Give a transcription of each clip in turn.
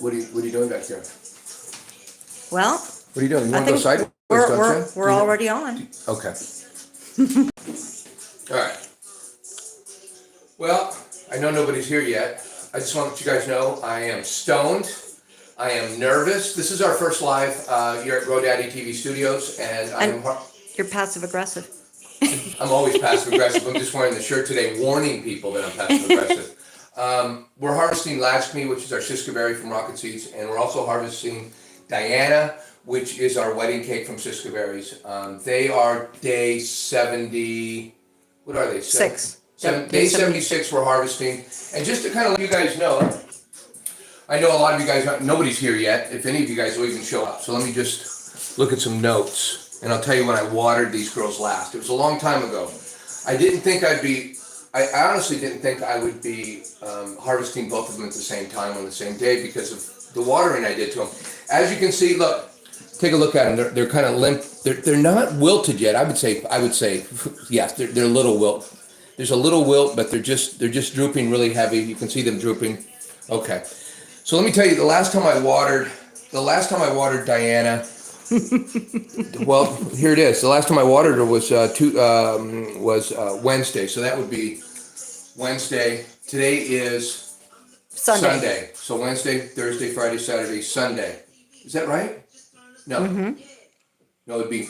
What are you doing back there? Well, What are you doing? You want to go sideways? we're already on. Okay. All right. Well, I know nobody's here yet. I just want to let you guys know I am stoned. I am nervous. This is our first live here at GrowDaddyTV Studios, and You're passive aggressive. I'm always passive aggressive. I'm just wearing the shirt today, warning people that I'm passive aggressive. We're harvesting Lakshmi, which is our Cisco berry from Rocket Seeds, and we're also harvesting Diana, which is our wedding cake from Cisco berries. They are day 70. What are they? Day 76 we're harvesting. And just to kind of let you guys know, I know a lot of you guys, nobody's here yet, if any of you guys will even show up. So let me just look at some notes, and I'll tell you when I watered these girls last. It was a long time ago. I honestly didn't think I would be harvesting both of them at the same time on the same day because of the watering I did to them. As you can see, look, take a look at them. They're kind of limp. They're not wilted yet. I would say, yes, they're a little wilt. There's a little wilt, but they're just drooping really heavy. You can see them drooping. Okay. So let me tell you, the last time I watered Diana, well, here it is. The last time I watered her was Wednesday. So that would be Wednesday. Today is Sunday. So Wednesday, Thursday, Friday, Saturday, Sunday. Is that right? No. Mm-hmm. No, it'd be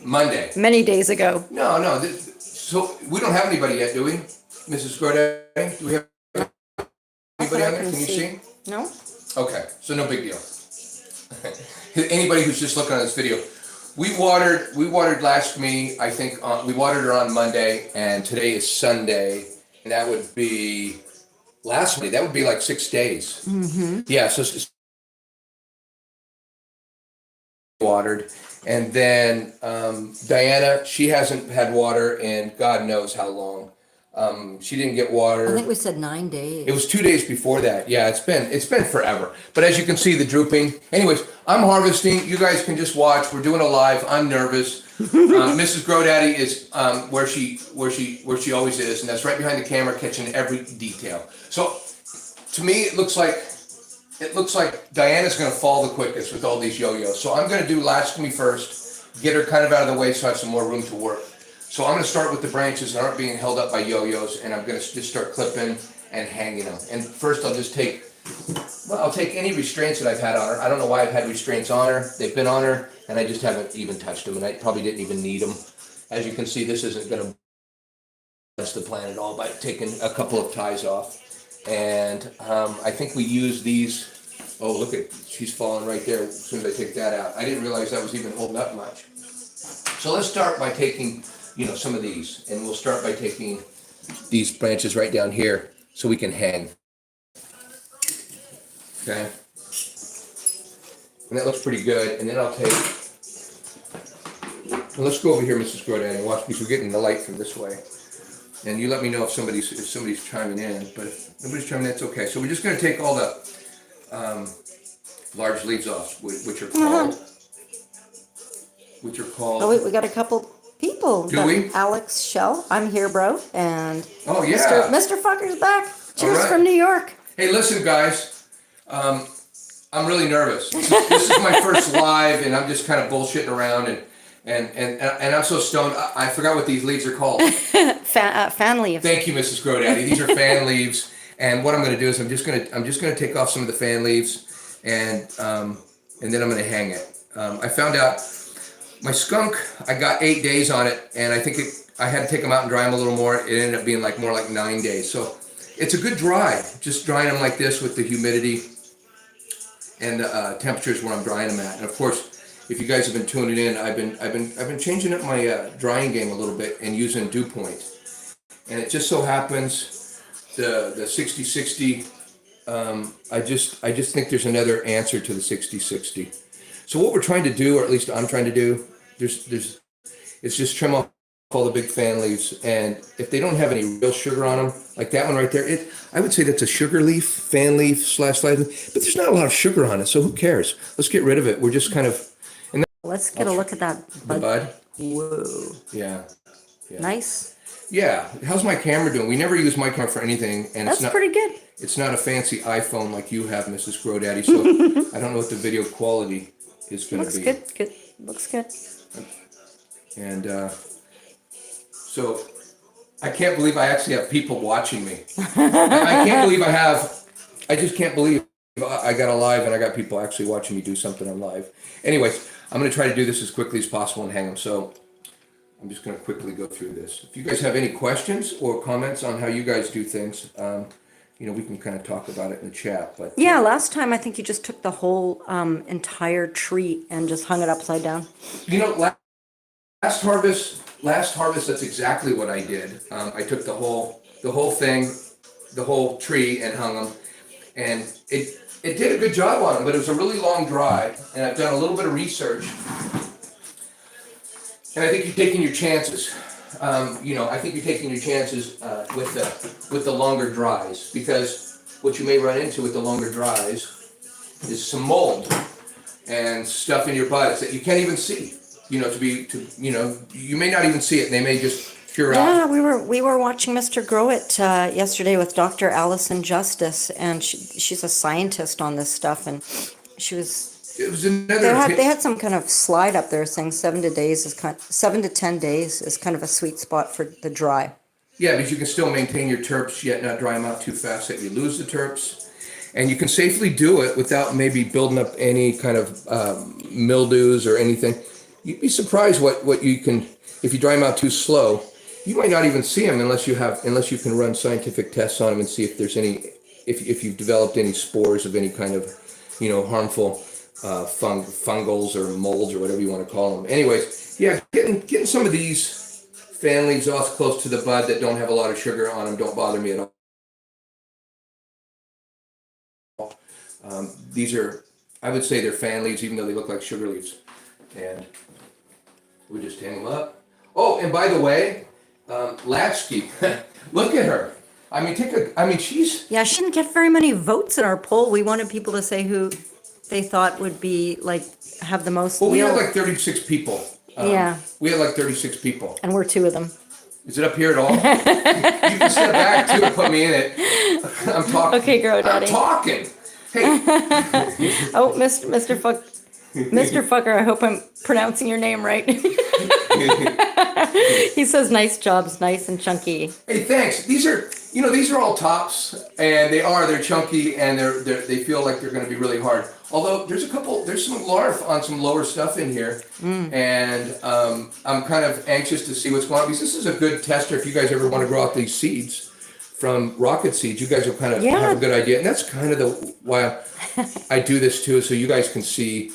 Monday. Many days ago. No. So we don't have anybody yet, do we? Mrs. GrowDaddy? Do we have anybody on there? Can you see? No. Okay, so no big deal. Anybody who's just looking at this video, we watered Lakshmi. I think we watered her on Monday, and today is Sunday, and that would be last Monday. That would be like 6 days. Mm-hmm. Yeah, so watered, and then Diana, she hasn't had water in God knows how long. She didn't get water. I think we said 9 days. It was 2 days before that. Yeah, it's been forever. But as you can see, the drooping. Anyways, I'm harvesting. You guys can just watch. We're doing a live. I'm nervous. Mrs. GrowDaddy is where she always is, and that's right behind the camera, catching every detail. So to me, it looks like Diana's going to fall the quickest with all these yo-yos. So I'm going to do Lakshmi first, get her kind of out of the way so I have some more room to work. So I'm going to start with the branches that aren't being held up by yo-yos, and I'm going to just start clipping and hanging them. And first I'll take any restraints that I've had on her. I don't know why I've had restraints on her. They've been on her, and I just haven't even touched them, and I probably didn't even need them. As you can see, this isn't going to mess the plan at all by taking a couple of ties off. And I think we use these. Oh, look at, she's falling right there as soon as I take that out. I didn't realize that was even holding up much. So let's start by taking, some of these, and we'll start by taking these branches right down here so we can hang. Okay. And that looks pretty good. And then I'll take, well, let's go over here, Mrs. GrowDaddy, and watch, because we're getting the light from this way. And you let me know if somebody's chiming in, but if nobody's chiming in, it's okay. So we're just going to take all the large leaves off, which are called. Oh wait, we got a couple people. Do we? Alex Shell, I'm here, bro, and oh yeah, Mr. Fucker's back. Cheers from New York. Hey, listen, guys, I'm really nervous. This is my first live, and I'm just kind of bullshitting around, and I'm so stoned. I forgot what these leaves are called. Fan leaves. Thank you, Mrs. GrowDaddy. These are fan leaves. And what I'm going to do is I'm just going to take off some of the fan leaves, and then I'm going to hang it. I found out my skunk, I got 8 days on it, and I think I had to take them out and dry them a little more. It ended up being more like 9 days. So it's a good dry. Just drying them like this with the humidity and the temperatures where I'm drying them at. And of course, if you guys have been tuning in, I've been changing up my drying game a little bit and using dew point. And it just so happens the 60-60, I just think there's another answer to the 60-60. So what we're trying to do, or at least I'm trying to do, it's just trim off all the big fan leaves, and if they don't have any real sugar on them, like that one right there, I would say that's a sugar leaf, fan leaf / slide leaf, but there's not a lot of sugar on it, so who cares? Let's get rid of it. We're just kind of. Let's get a look at that bud. The bud. Whoa. Yeah. Nice. Yeah. How's my camera doing? We never use my camera for anything, and That's pretty good. It's not a fancy iPhone like you have, Mrs. GrowDaddy. So I don't know what the video quality is going to Looks be. good. Good. Looks good. And so I can't believe I actually have people watching me. I can't believe I just can't believe I got a live and I got people actually watching me do something on live. Anyways, I'm going to try to do this as quickly as possible and hang them. So I'm just going to quickly go through this. If you guys have any questions or comments on how you guys do things, we can kind of talk about it in the chat. But Yeah, last time I think you just took the whole entire tree and just hung it upside down. Last harvest, that's exactly what I did. I took the whole thing, the whole tree, and hung them, and it did a good job on them. But it was a really long dry, and I've done a little bit of research, and I think you're taking your chances. I think you're taking your chances with the longer dries, because what you may run into with the longer dries is some mold and stuff in your buds that you can't even see. You may not even see it, and they may just cure out. Yeah, we were watching Mr. Grow It yesterday with Dr. Allison Justice, and she's a scientist on this stuff, and she was. It was another. They had some kind of slide up there saying 7 to 10 days is kind of a sweet spot for the dry. Yeah, because you can still maintain your terps, yet not dry them out too fast that you lose the terps. And you can safely do it without maybe building up any kind of mildews or anything. You'd be surprised what you can, if you dry them out too slow, you might not even see them unless you can run scientific tests on them and see if there's if you've developed any spores of any kind of, harmful fungals or molds or whatever you want to call them. Anyways, yeah, getting some of these fan leaves off close to the bud that don't have a lot of sugar on them don't bother me at all. These are, I would say they're fan leaves, even though they look like sugar leaves. And we just hang them up. Oh, and by the way, Lakshmi, look at her. She's... Yeah, she didn't get very many votes in our poll. We wanted people to say who they thought would be, have the most... Well, we had 36 people. Yeah. We had 36 people. And we're 2 of them. Is it up here at all? You can step back, too, and put me in it. I'm talking. Okay, GrowDaddy. I'm talking. Hey. Oh, Mr. Fucker, I hope I'm pronouncing your name right. He says nice jobs, nice and chunky. Hey, thanks. These are all tops, and they're chunky, and they feel like they're going to be really hard. Although there's some larf on some lower stuff in here, and I'm kind of anxious to see what's going on, because this is a good tester if you guys ever want to grow out these seeds from rocket seeds. You guys will kind of have a good idea, and that's kind of why I do this too, so you guys can see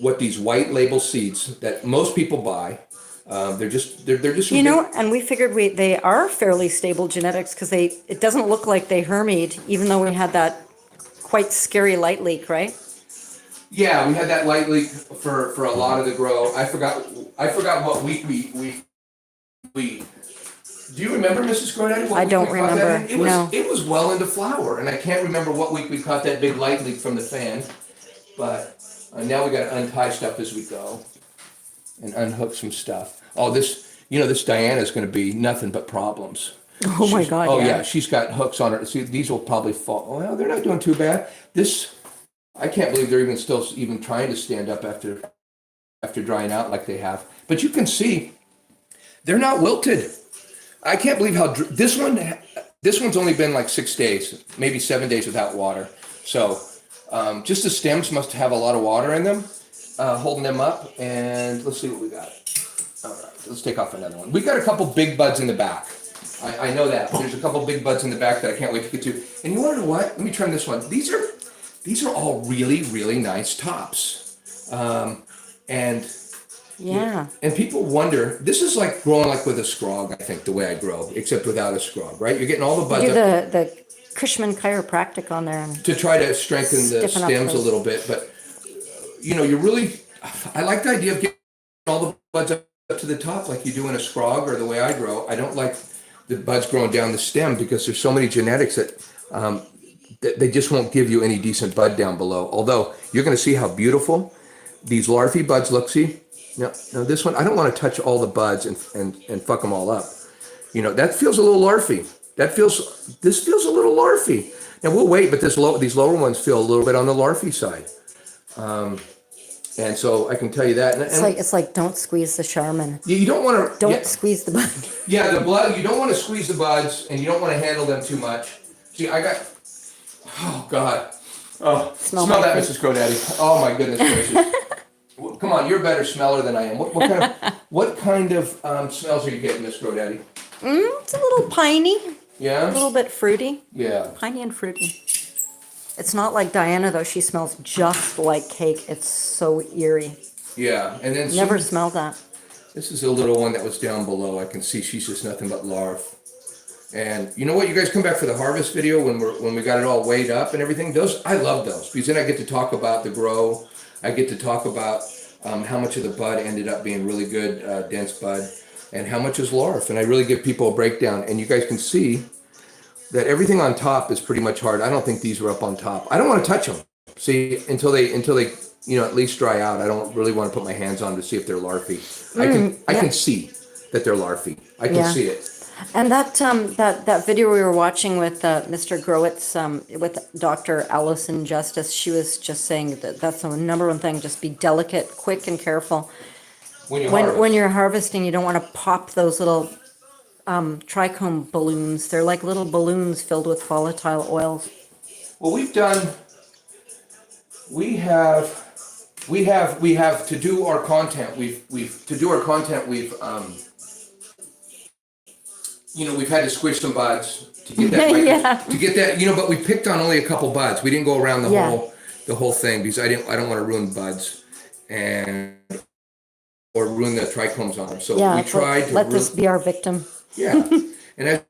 what these white label seeds that most people buy. They're just and we figured they are fairly stable genetics, because it doesn't look like they hermied, even though we had that quite scary light leak, right? Yeah, we had that light leak for a lot of the grow. I forgot what week we do you remember, Mrs. GrowDaddy? I don't remember. It was well into flower, and I can't remember what week we caught that big light leak from the fan. But now we got to untie stuff as we go and unhook some stuff. Oh, this Diana's going to be nothing but problems. Oh my God! Oh yeah, she's got hooks on her. See, these will probably fall. Well, they're not doing too bad. I can't believe they're even trying to stand up after drying out like they have. But you can see they're not wilted. I can't believe how this one's only been 6 days, maybe 7 days without water. So just the stems must have a lot of water in them, holding them up. And let's see what we got. All right, let's take off another one. We got a couple big buds in the back. I know that. There's a couple big buds in the back that I can't wait to get to. And you want to know what? Let me trim this one. These are all really, really nice tops. And people wonder, this is like growing with a scrog, I think, the way I grow, except without a scrog, right? You're getting all the buds. You do the Cushman chiropractic on there. To try to strengthen the stems a little bit. But, I like the idea of getting all the buds up to the top like you do in a scrog or the way I grow. I don't like the buds growing down the stem because there's so many genetics that they just won't give you any decent bud down below. Although you're going to see how beautiful these larvae buds look. See, now this one, I don't want to touch all the buds and fuck them all up. That feels a little larfy. This feels a little larfy. Now we'll wait, but these lower ones feel a little bit on the larfy side. And so I can tell you that. It's like don't squeeze the Charmin. You don't want to. Don't squeeze the bud. Yeah, the blood. You don't want to squeeze the buds, and you don't want to handle them too much. See, I got. Oh God. Oh, smell that, Mrs. GrowDaddy. Oh my goodness gracious. Come on, you're a better smeller than I am. What kind of smells are you getting, Miss GrowDaddy? It's a little piney. Yeah. A little bit fruity. Yeah. Piney and fruity. It's not like Diana though. She smells just like cake. It's so eerie. Yeah, and then never smelled that. This is a little one that was down below. I can see she's just nothing but larvae. And you know what? You guys come back for the harvest video when we got it all weighed up and everything. Those I love those because then I get to talk about the grow. I get to talk about how much of the bud ended up being really good, dense bud, and how much is larvae. And I really give people a breakdown. And you guys can see that everything on top is pretty much hard. I don't think these were up on top. I don't want to touch them. See, until they at least dry out. I don't really want to put my hands on to see if they're larvae. I can see that they're larvae. I can see it. And that video we were watching with Mr. Growitz with Dr. Allison Justice, she was just saying that that's the number one thing. Just be delicate, quick, and careful. When you're harvesting, you don't want to pop those little trichome balloons. They're like little balloons filled with volatile oils. Well, we have to do our content. We've had to squish some buds to get that. To get that, but we picked on only a couple buds. We didn't go around the whole thing because I don't want to ruin buds or ruin the trichomes on them. So we tried to let this be our victim. Yeah, and as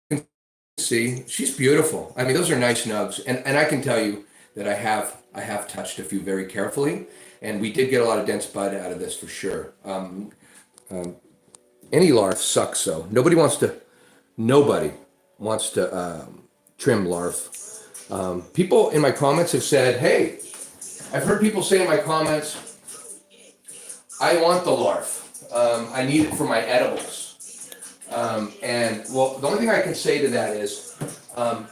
you can see, she's beautiful. I mean, those are nice nugs, and I can tell you that I have touched a few very carefully, and we did get a lot of dense bud out of this for sure. Any larvae sucks though. Nobody wants to trim larvae. People in my comments have said, hey, I've heard people say in my comments, I want the larvae. I need it for my edibles. The only thing I can say to that is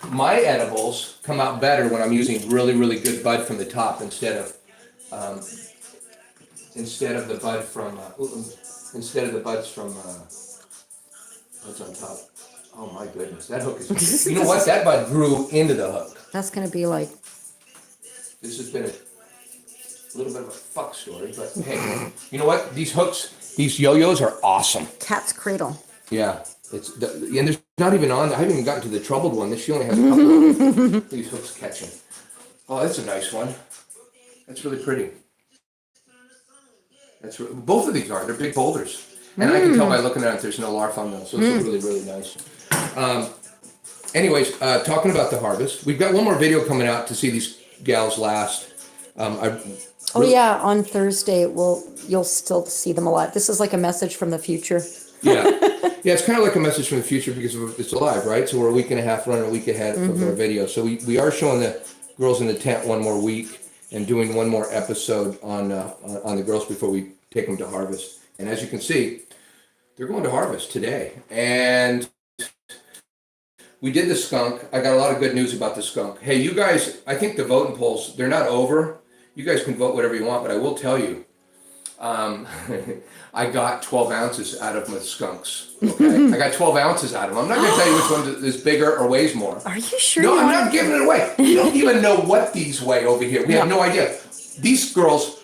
my edibles come out better when I'm using really, really good bud from the top instead of the buds from what's on top. Oh my goodness, that hook is. You know what? That bud grew into the hook. That's gonna be like. This has been a little bit of a fuck story, but hey, you know what? These hooks, these yo-yos are awesome. Cat's cradle. Yeah, and there's not even on. I haven't even gotten to the troubled one. She only has a couple of these hooks catching. Oh, that's a nice one. That's really pretty. Both of these they're big boulders, and I can tell by looking at it there's no larvae on them, so it's really, really nice. Anyways, talking about the harvest, we've got one more video coming out to see these gals last. On Thursday you'll still see them a lot. This is like a message from the future. Yeah, it's kind of like a message from the future because it's live, right? So we're a week and a half running a week ahead of our video. So we are showing the girls in the tent one more week and doing one more episode on the girls before we take them to harvest. And as you can see, they're going to harvest today. And we did the skunk. I got a lot of good news about the skunk. Hey, you guys, I think the voting polls, they're not over. You guys can vote whatever you want, but I will tell you, I got 12 ounces out of my skunks. Okay, I got 12 ounces out of them. I'm not going to tell you which one is bigger or weighs more. Are you sure? No, I'm not giving it away. You don't even know what these weigh over here. We have no idea. These girls,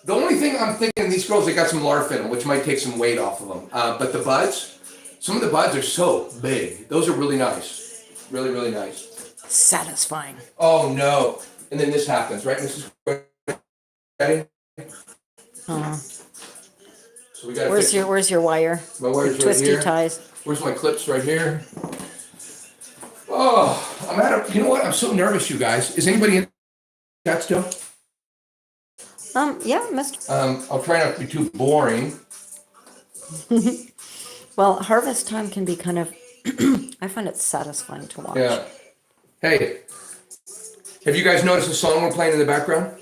the only thing I'm thinking, these girls, they got some larvae in them, which might take some weight off of them. But the buds, some of the buds are so big. Those are really nice. Really, really nice. Satisfying. Oh, no. And then this happens, right, Mrs. Ready? So we got. Where's your wire? My wire's right twisty here. ties. Where's my clips? Right here. Oh, you know what? I'm so nervous, you guys. Is anybody in chat still? Yeah, Mr. I'll try not to be too boring. Well, harvest time can be kind of. I find it satisfying to watch. Yeah. Hey, have you guys noticed the song we're playing in the background?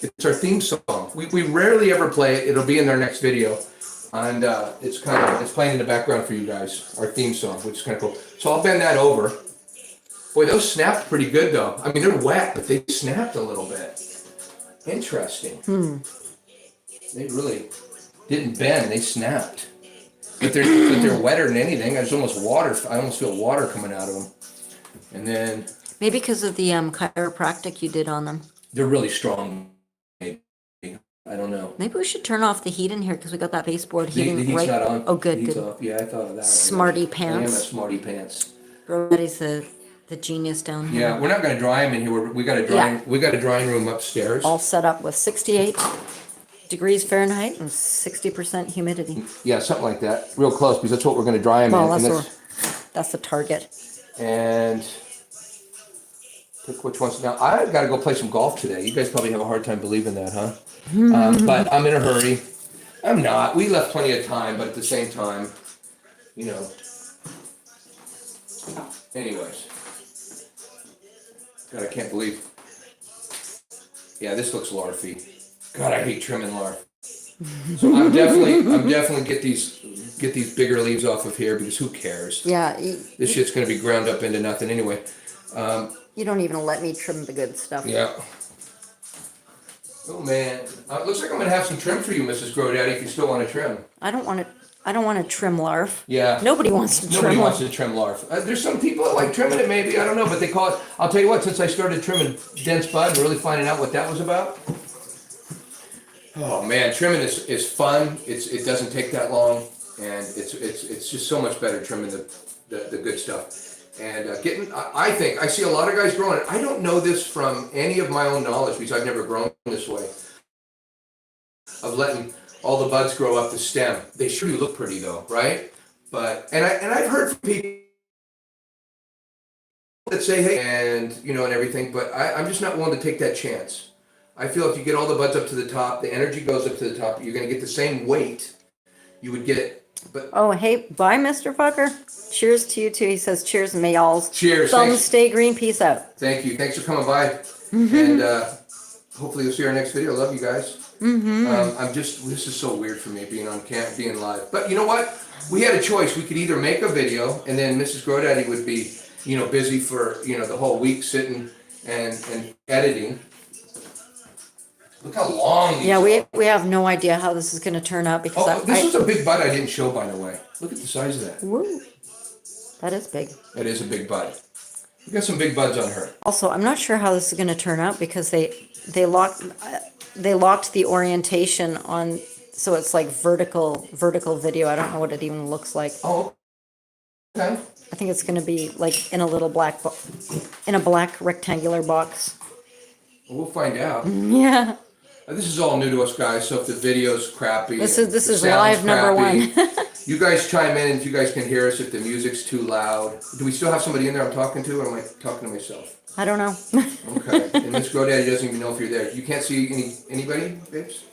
It's our theme song. We rarely ever play it. It'll be in our next video. And it's playing in the background for you guys, our theme song, which is kind of cool. So I'll bend that over. Boy, those snapped pretty good though. I mean, they're wet, but they snapped a little bit. Interesting. They really didn't bend, they snapped. But they're wetter than anything. I almost feel water coming out of them. And then Maybe because of the chiropractic you did on them. they're really strong. Maybe. I don't know. Maybe we should turn off the heat in here because we got that baseboard The heating heat's right. not on. Oh, good, The heat's good. off. Yeah, I thought of that. Smarty I am a pants. smarty pants. GrowDaddy's the genius down here. Yeah, we're not going to dry them in here. We got a drying room upstairs. All set up with 68 degrees Fahrenheit and 60% humidity. Yeah, something like that. Real close because that's what we're going to dry them Well, in. that's the target. And pick which ones. Now I've got to go play some golf today. You guys probably have a hard time believing that, huh? But I'm in a hurry. I'm not. We left plenty of time, but at the same time, you know. Anyways, God, I can't believe. Yeah, this looks larfy. God, I hate trimming larf. So I'm definitely get these bigger leaves off of here because who cares? Yeah. This shit's gonna be ground up into nothing anyway. You don't even let me trim the good stuff. Yeah. Oh man, looks like I'm gonna have some trim for you, Mrs. GrowDaddy, if you still want to trim. I don't want to trim larf. Yeah. Nobody wants to trim Nobody larf. wants to trim larf. There's some people that like trimming it, maybe, I don't know, but they call it. I'll tell you what, since I started trimming dense bud and really finding out what that was about. Oh man, trimming is fun. It doesn't take that long, and it's just so much better trimming the good stuff. And I think I see a lot of guys growing it. I don't know this from any of my own knowledge because I've never grown this way. Of letting all the buds grow up the stem. They sure do look pretty though, right? But I've heard from people that say, hey, and you know, and everything, but I'm just not willing to take that chance. I feel if you get all the buds up to the top, the energy goes up to the top, you're gonna get the same weight you would get it. But Oh, hey, bye, Mr. Fucker. Cheers to you too. He says cheers, mayalls. Cheers. Thumbs Thanks. stay green. Peace out. Thank you. Thanks for coming by. And hopefully you'll see our next video. Love you guys. This is so weird for me being on camp, being live. But you know what? We had a choice. We could either make a video and then Mrs. GrowDaddy would be, you know, busy for, you know, the whole week sitting and editing. Look how long these Yeah, are. we have no idea how this is going to turn out because Oh, this was a big bud I didn't show, by the way. Look at the size of that. Woo, that is big. That is a big bud. We got some big buds on her. Also, I'm not sure how this is going to turn out because they locked the orientation on, so it's like vertical video. I don't know what it even looks like. Oh, okay. I think it's going to be like in a little in a black rectangular box. We'll find out. Yeah. This is all new to us, guys. So if the video's crappy, This and is the sound's live number crappy, one. you guys chime in if you guys can hear us. If the music's too loud, do we still have somebody in there I'm talking to, or am I talking to myself? I don't know. Okay. And Miss GrowDaddy doesn't even know if you're there. You can't see anybody, babes?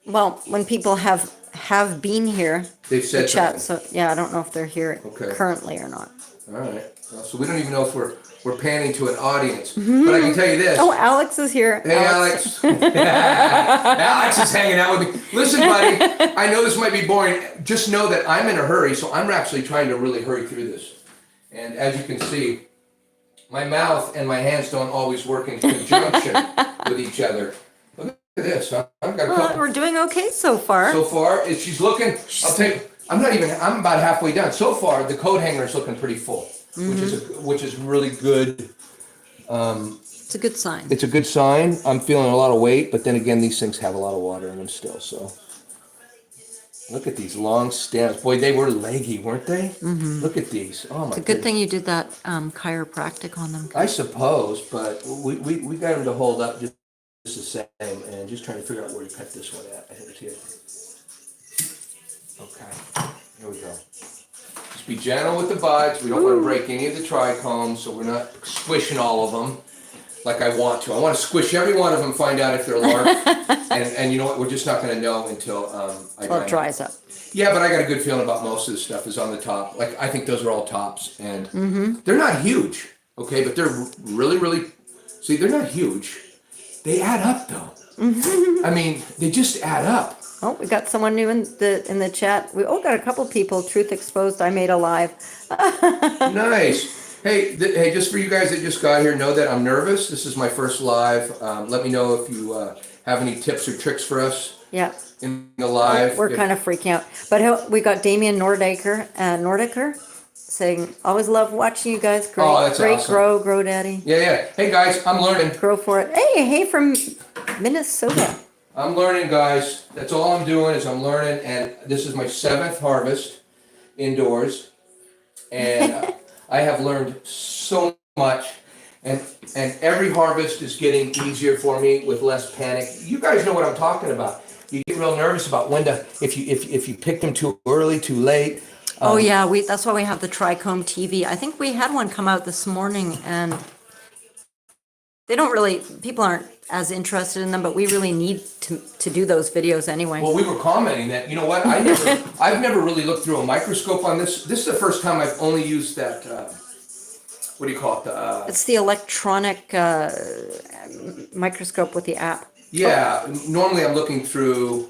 Well, when people have been here, They've said the chat. something. So yeah, I don't know if they're here Okay. currently or not. All right. Well, so we don't even know if we're panning to an audience. But I can tell you this. Oh, Alex is here. Hey, Alex. Alex is hanging out with me. Listen, buddy, I know this might be boring. Just know that I'm in a hurry, so I'm actually trying to really hurry through this. And as you can see, my mouth and my hands don't always work in conjunction with each other. Look at this. Huh? I've got a Well, couple. we're doing okay so far. So far, she's looking. I'll tell you, I'm about halfway done. So far, the coat hanger is looking pretty full, which is really good. It's a good sign. It's a good sign. I'm feeling a lot of weight, but then again, these things have a lot of water in them still. So look at these long stems. Boy, they were leggy, weren't they? Look at these. Oh my! It's a good thing you did that chiropractic on them. I suppose, but we got them to hold up just the same, and just trying to figure out where to cut this one at. I think it's here. Okay, here we go. Just be gentle with the buds. We don't want to break any of the trichomes, so we're not squishing all of them like I want to. I want to squish every one of them, find out if they're large. and you know what? We're just not going to know until Well, it dries up. Yeah, but I got a good feeling about most of the stuff is on the top. Like, I think those are all tops, and they're not huge, okay? But they're really, really, see, they're not huge. They add up, though. I mean, they just add up. Oh, we got someone new in the chat. We got a couple people. Truth exposed. I made a live. Nice. Hey, hey, just for you guys that just got here, know that I'm nervous. This is my first live. Let me know if you have any tips or tricks for us Yeah. in the live. We're kind of freaking out. But we got Damien Nordiker saying, always love watching you guys. Great, that's great awesome. grow daddy. Yeah. Hey, guys, I'm learning. Grow for it. Hey from Minnesota. I'm learning, guys. That's all I'm doing is I'm learning, and this is my 7th harvest indoors, and I have learned so much, and every harvest is getting easier for me with less panic. You guys know what I'm talking about. You get real nervous about when to if you pick them too early, too late. Oh yeah, that's why we have the Trichome TV. I think we had one come out this morning, and people aren't as interested in them, but we really need to do those videos anyway. Well, we were commenting that, you know what, I've never really looked through a microscope on this. This is the first time I've only used that, what do you call it? It's the electronic microscope with the app. Yeah, normally I'm looking through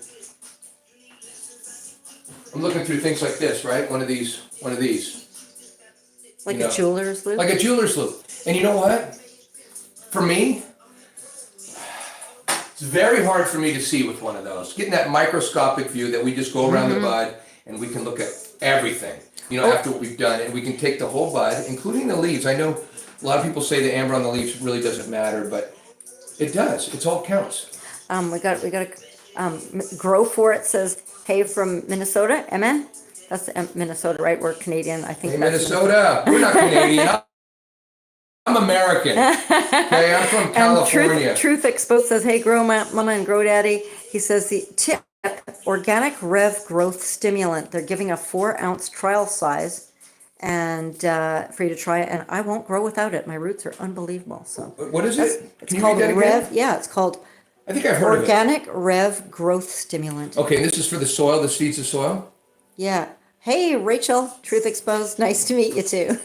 things like this, right? One of these. Like a jeweler's loupe? Like a jeweler's loupe. And you know what? For me, it's very hard for me to see with one of those. Getting that microscopic view that we just go around the bud and we can look at everything, after what we've done. And we can take the whole bud, including the leaves. I know a lot of people say the amber on the leaves really doesn't matter, but it does. It all counts. We got Grow For It says, hey from Minnesota, Amen? That's Minnesota, right? We're Canadian, I think. Hey, Minnesota. We're not Canadian. I'm American. Okay, I'm from California. And Truth Exposed says, hey, Grow Mama and Grow Daddy. He says the tip, organic Rev growth stimulant. They're giving a 4-ounce trial size and for you to try it. And I won't grow without it. My roots are unbelievable. So what is it? It's called Rev. Yeah, it's called I think I've heard Organic Rev growth stimulant. Okay, this is for the soil. This feeds the soil. Yeah. Hey, Rachel, Truth Exposed. Nice to meet you too.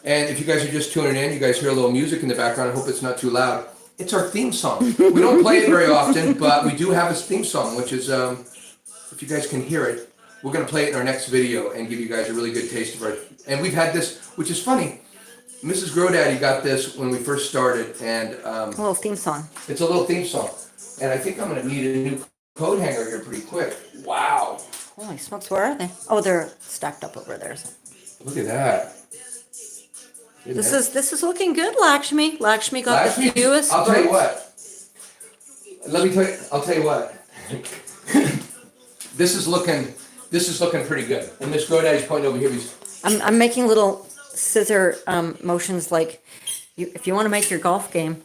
And if you guys are just tuning in, you guys hear a little music in the background. I hope it's not too loud. It's our theme song. We don't play it very often, but we do have a theme song, which is, if you guys can hear it, we're going to play it in our next video and give you guys a really good taste of our... And we've had this, which is funny. Mrs. GrowDaddy got this when we first started, and... a little theme song. It's a little theme song. And I think I'm going to need a new coat hanger here pretty quick. Wow. Holy smokes, where are they? Oh, they're stacked up over there. So. Look at that. This is looking good, Lakshmi. Lakshmi got the fewest. I'll tell you what. I'll tell you what. This is looking pretty good. And Miss GrowDaddy's pointing over here. I'm making little scissor motions like if you want to make your golf game.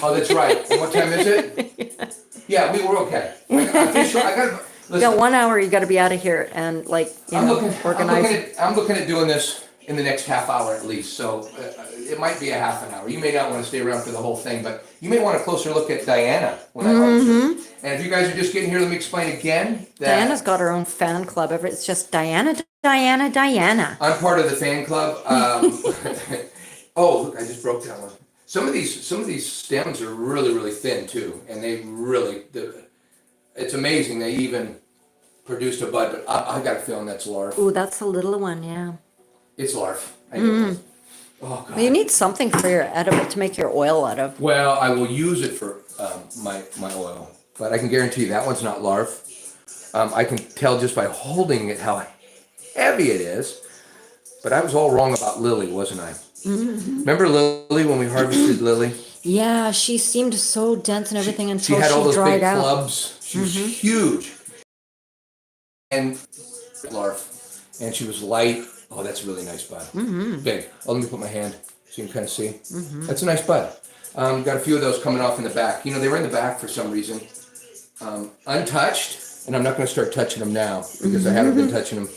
Oh, that's right. And what time is it? Yeah, we were okay. You got 1 hour. You got to be out of here and organize. I'm looking at doing this in the next half hour at least. So it might be a half an hour. You may not want to stay around for the whole thing, but you may want a closer look at Diana when I host her. And if you guys are just getting here, let me explain again. Diana's got her own fan club. It's just Diana, Diana, Diana. I'm part of the fan club. Oh, look, I just broke that one. Some of these stems are really, really thin too, and it's amazing they even produced a bud. But I got a feeling that's larf. Ooh, that's a little one, yeah. It's larf. I know. Oh God. Well, you need something for your edible to make your oil out of. Well, I will use it for my oil, but I can guarantee you that one's not larf. I can tell just by holding it how heavy it is. But I was all wrong about Lily, wasn't I? Remember Lily when we harvested Lily? Yeah, she seemed so dense and everything until she had all those dried big out. clubs. She was huge. And larf. And she was light. Oh, that's a really nice bud. Big. Oh, let me put my hand so you can kind of see. That's a nice bud. Got a few of those coming off in the back. They were in the back for some reason. Untouched. And I'm not going to start touching them now because I haven't been touching them.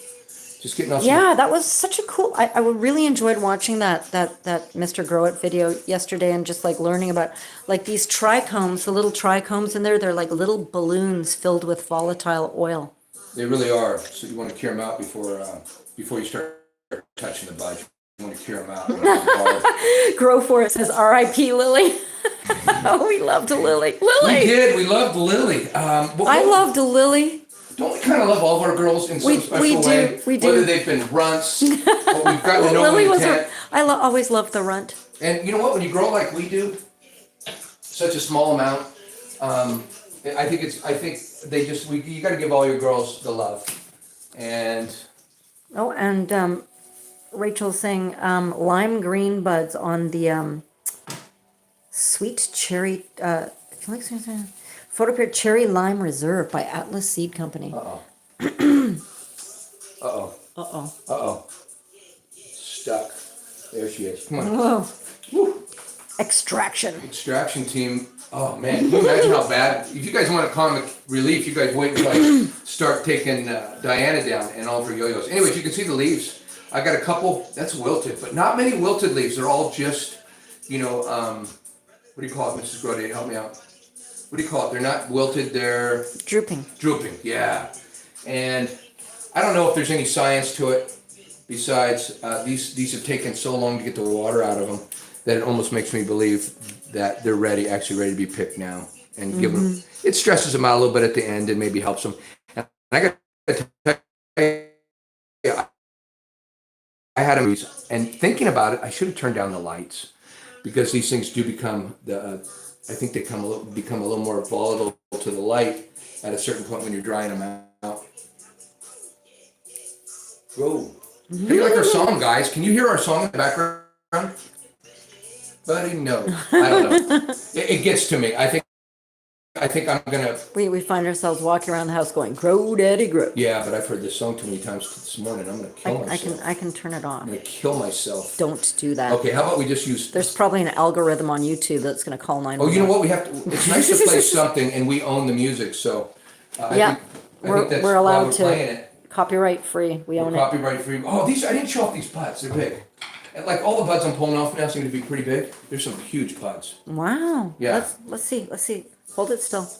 Just getting off. Yeah, that was such a cool. I really enjoyed watching that Mr. Grow It video yesterday and just like learning about like these trichomes, the little trichomes in there. They're like little balloons filled with volatile oil. They really are. So you want to cure them out before you start touching the bud. want to clear them out. Grow for it says R.I.P. Lily. Oh, we loved Lily. We Lily. did. We loved Lily. I loved Lily. Don't we kind of love all of our girls in some special way? We do. Whether they've been runts, or we've gotten to know Lily them was intent. always loved the runt. And you know what? When you grow like we do, such a small amount, I think you got to give all your girls the love. And Oh, and Rachel's saying lime green buds on the sweet cherry. Photopure Cherry Lime Reserve by Atlas Seed Company. Uh-oh. Uh-oh. Uh-oh. Uh-oh. Stuck. There she is. Come on. Whoa. Woo. Extraction. Extraction team. Oh, man. Can you imagine how bad? If you guys want a comic relief, you guys wait until I start taking Diana down and all of her yo-yos. Anyways, you can see the leaves. I got a couple. That's wilted, but not many wilted leaves. They're all just, what do you call it, Mrs. GrowDaddy? Help me out. What do you call it? They're not wilted, they're... Drooping. Drooping, yeah. And I don't know if there's any science to it besides these have taken so long to get the water out of them that it almost makes me believe that they're actually ready to be picked now. And give them, it stresses them out a little bit at the end and maybe helps them. And I got to tell you, I had them, and thinking about it, I should have turned down the lights because these things do become I think they become a little more volatile to the light at a certain point when you're drying them out. Whoa. How do you like our song, guys? Can you hear our song in the background? Buddy, no. I don't know. It gets to me. I think I'm gonna... We find ourselves walking around the house going, grow, daddy, grow. Yeah, but I've heard this song too many times this morning. I'm gonna kill myself. I can turn it off. I'm gonna kill myself. Don't do that. Okay, how about we just use... There's probably an algorithm on YouTube that's going to call 911. Oh, you know what? We have to... It's nice to play something, and we own the music, so... I think that's we're why allowed we're playing to. it. Copyright free. We own it. Copyright free. Oh, these... I didn't show off these buds. They're big. And like all the buds I'm pulling off now seem to be pretty big. There's some huge buds. Wow. Yeah. Let's see. Hold it still.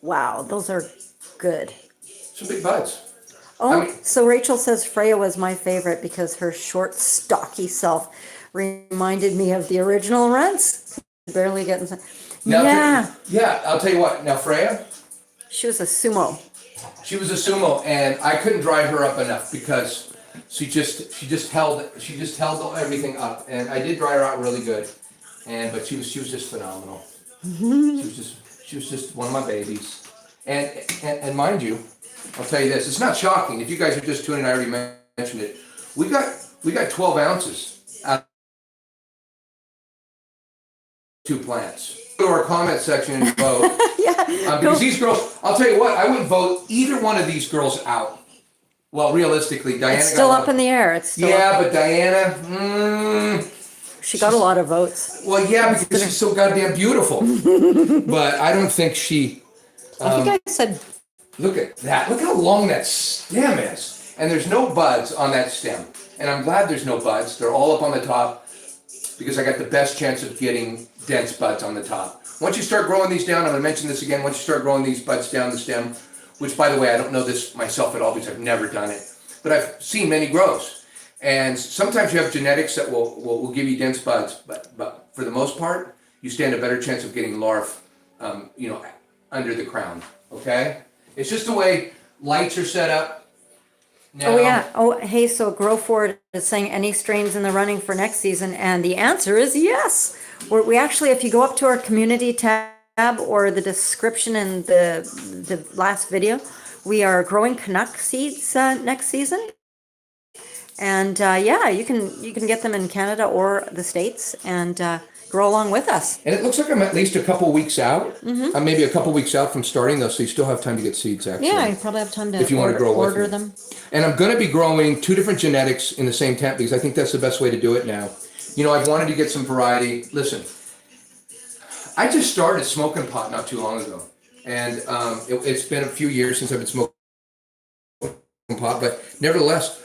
Wow, those are good. Some big buds. Oh, so Rachel says Freya was my favorite because her short, stocky self reminded me of the original Rents. Barely getting some. Now, I'll tell you what. Now, Freya, she was a sumo. She was a sumo, and I couldn't dry her up enough because she just held everything up, and I did dry her out really good, but she was just phenomenal. She was just one of my babies, and mind you, I'll tell you this: it's not shocking if you guys are just tuning in. I already mentioned it. We got 12 ounces out of 2 plants. Go to our comment section and vote. Because these girls, I'll tell you what, I wouldn't vote either one of these girls out. Well, realistically, Diana. It's still up in the air. It's still but Diana. She got a lot of votes. Well, yeah, because she's so goddamn beautiful. But I don't think she... I think I said... Look at that. Look how long that stem is. And there's no buds on that stem. And I'm glad there's no buds. They're all up on the top because I got the best chance of getting dense buds on the top. Once you start growing these down, I'm going to mention this again, once you start growing these buds down the stem, which, by the way, I don't know this myself at all because I've never done it, but I've seen many grows. And sometimes you have genetics that will give you dense buds, but for the most part, you stand a better chance of getting larvae, under the crown, okay? It's just the way lights are set up. Now, Oh, yeah. Oh, hey, so Grow Forward is saying any strains in the running for next season, and the answer is yes. We actually, if you go up to our community tab or the description in the last video, we are growing Canuck seeds next season. And you can get them in Canada or the States and grow along with us. And it looks like I'm at least a couple weeks out. I'm maybe a couple weeks out from starting those, so you still have time to get seeds, actually. Yeah, you probably have time to if you want to grow order with them. And I'm going to be growing 2 different genetics in the same tent because I think that's the best way to do it now. I've wanted to get some variety. Listen, I just started smoking pot not too long ago. And it's been a few years since I've been smoking pot, but nevertheless,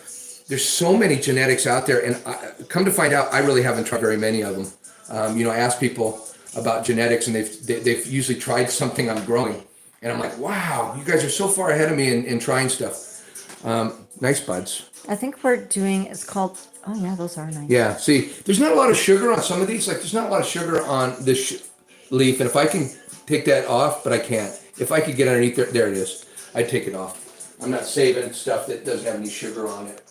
there's so many genetics out there, and come to find out, I really haven't tried very many of them. I ask people about genetics, and they've usually tried something I'm growing, and I'm like, wow, you guys are so far ahead of me in trying stuff. Nice buds. I think we're doing, it's called Oh yeah, those are nice. Yeah, see, there's not a lot of sugar on some of these. Like, there's not a lot of sugar on this leaf, and if I can take that off, but I can't. If I could get underneath there it is. I'd take it off. I'm not saving stuff that doesn't have any sugar on it.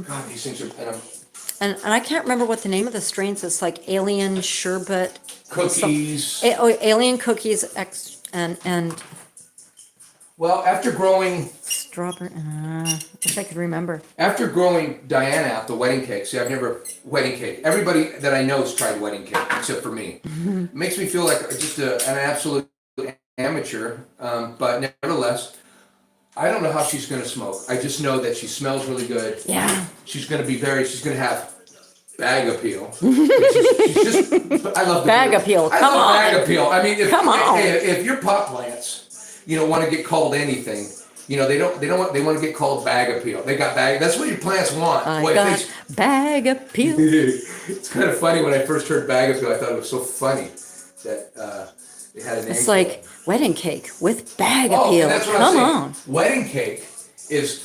God, these things are, And I can't remember what the name of the strains. It's like Alien Sherbet. cookies. Alien Cookies and Well, after growing strawberry. Wish I could remember. After growing Diana out, the wedding cake, see, I've never, wedding cake. Everybody that I know has tried wedding cake, except for me. It makes me feel like just an absolute amateur, but nevertheless, I don't know how she's going to smoke. I just know that she smells really good. Yeah. She's going to have bag appeal. She's just, I love the Bag word. appeal, I come love on. bag appeal. I mean, Come on. if your pot plants, want to get called anything, they want to get called bag appeal. They got bag. That's what your plants want. I Boy, got bag appeal. it's kind of funny when I first heard bag appeal. I thought it was so funny that they had a name. It's for like it. wedding cake with bag Oh, appeal. and that's what Come I'm on. saying. Wedding cake is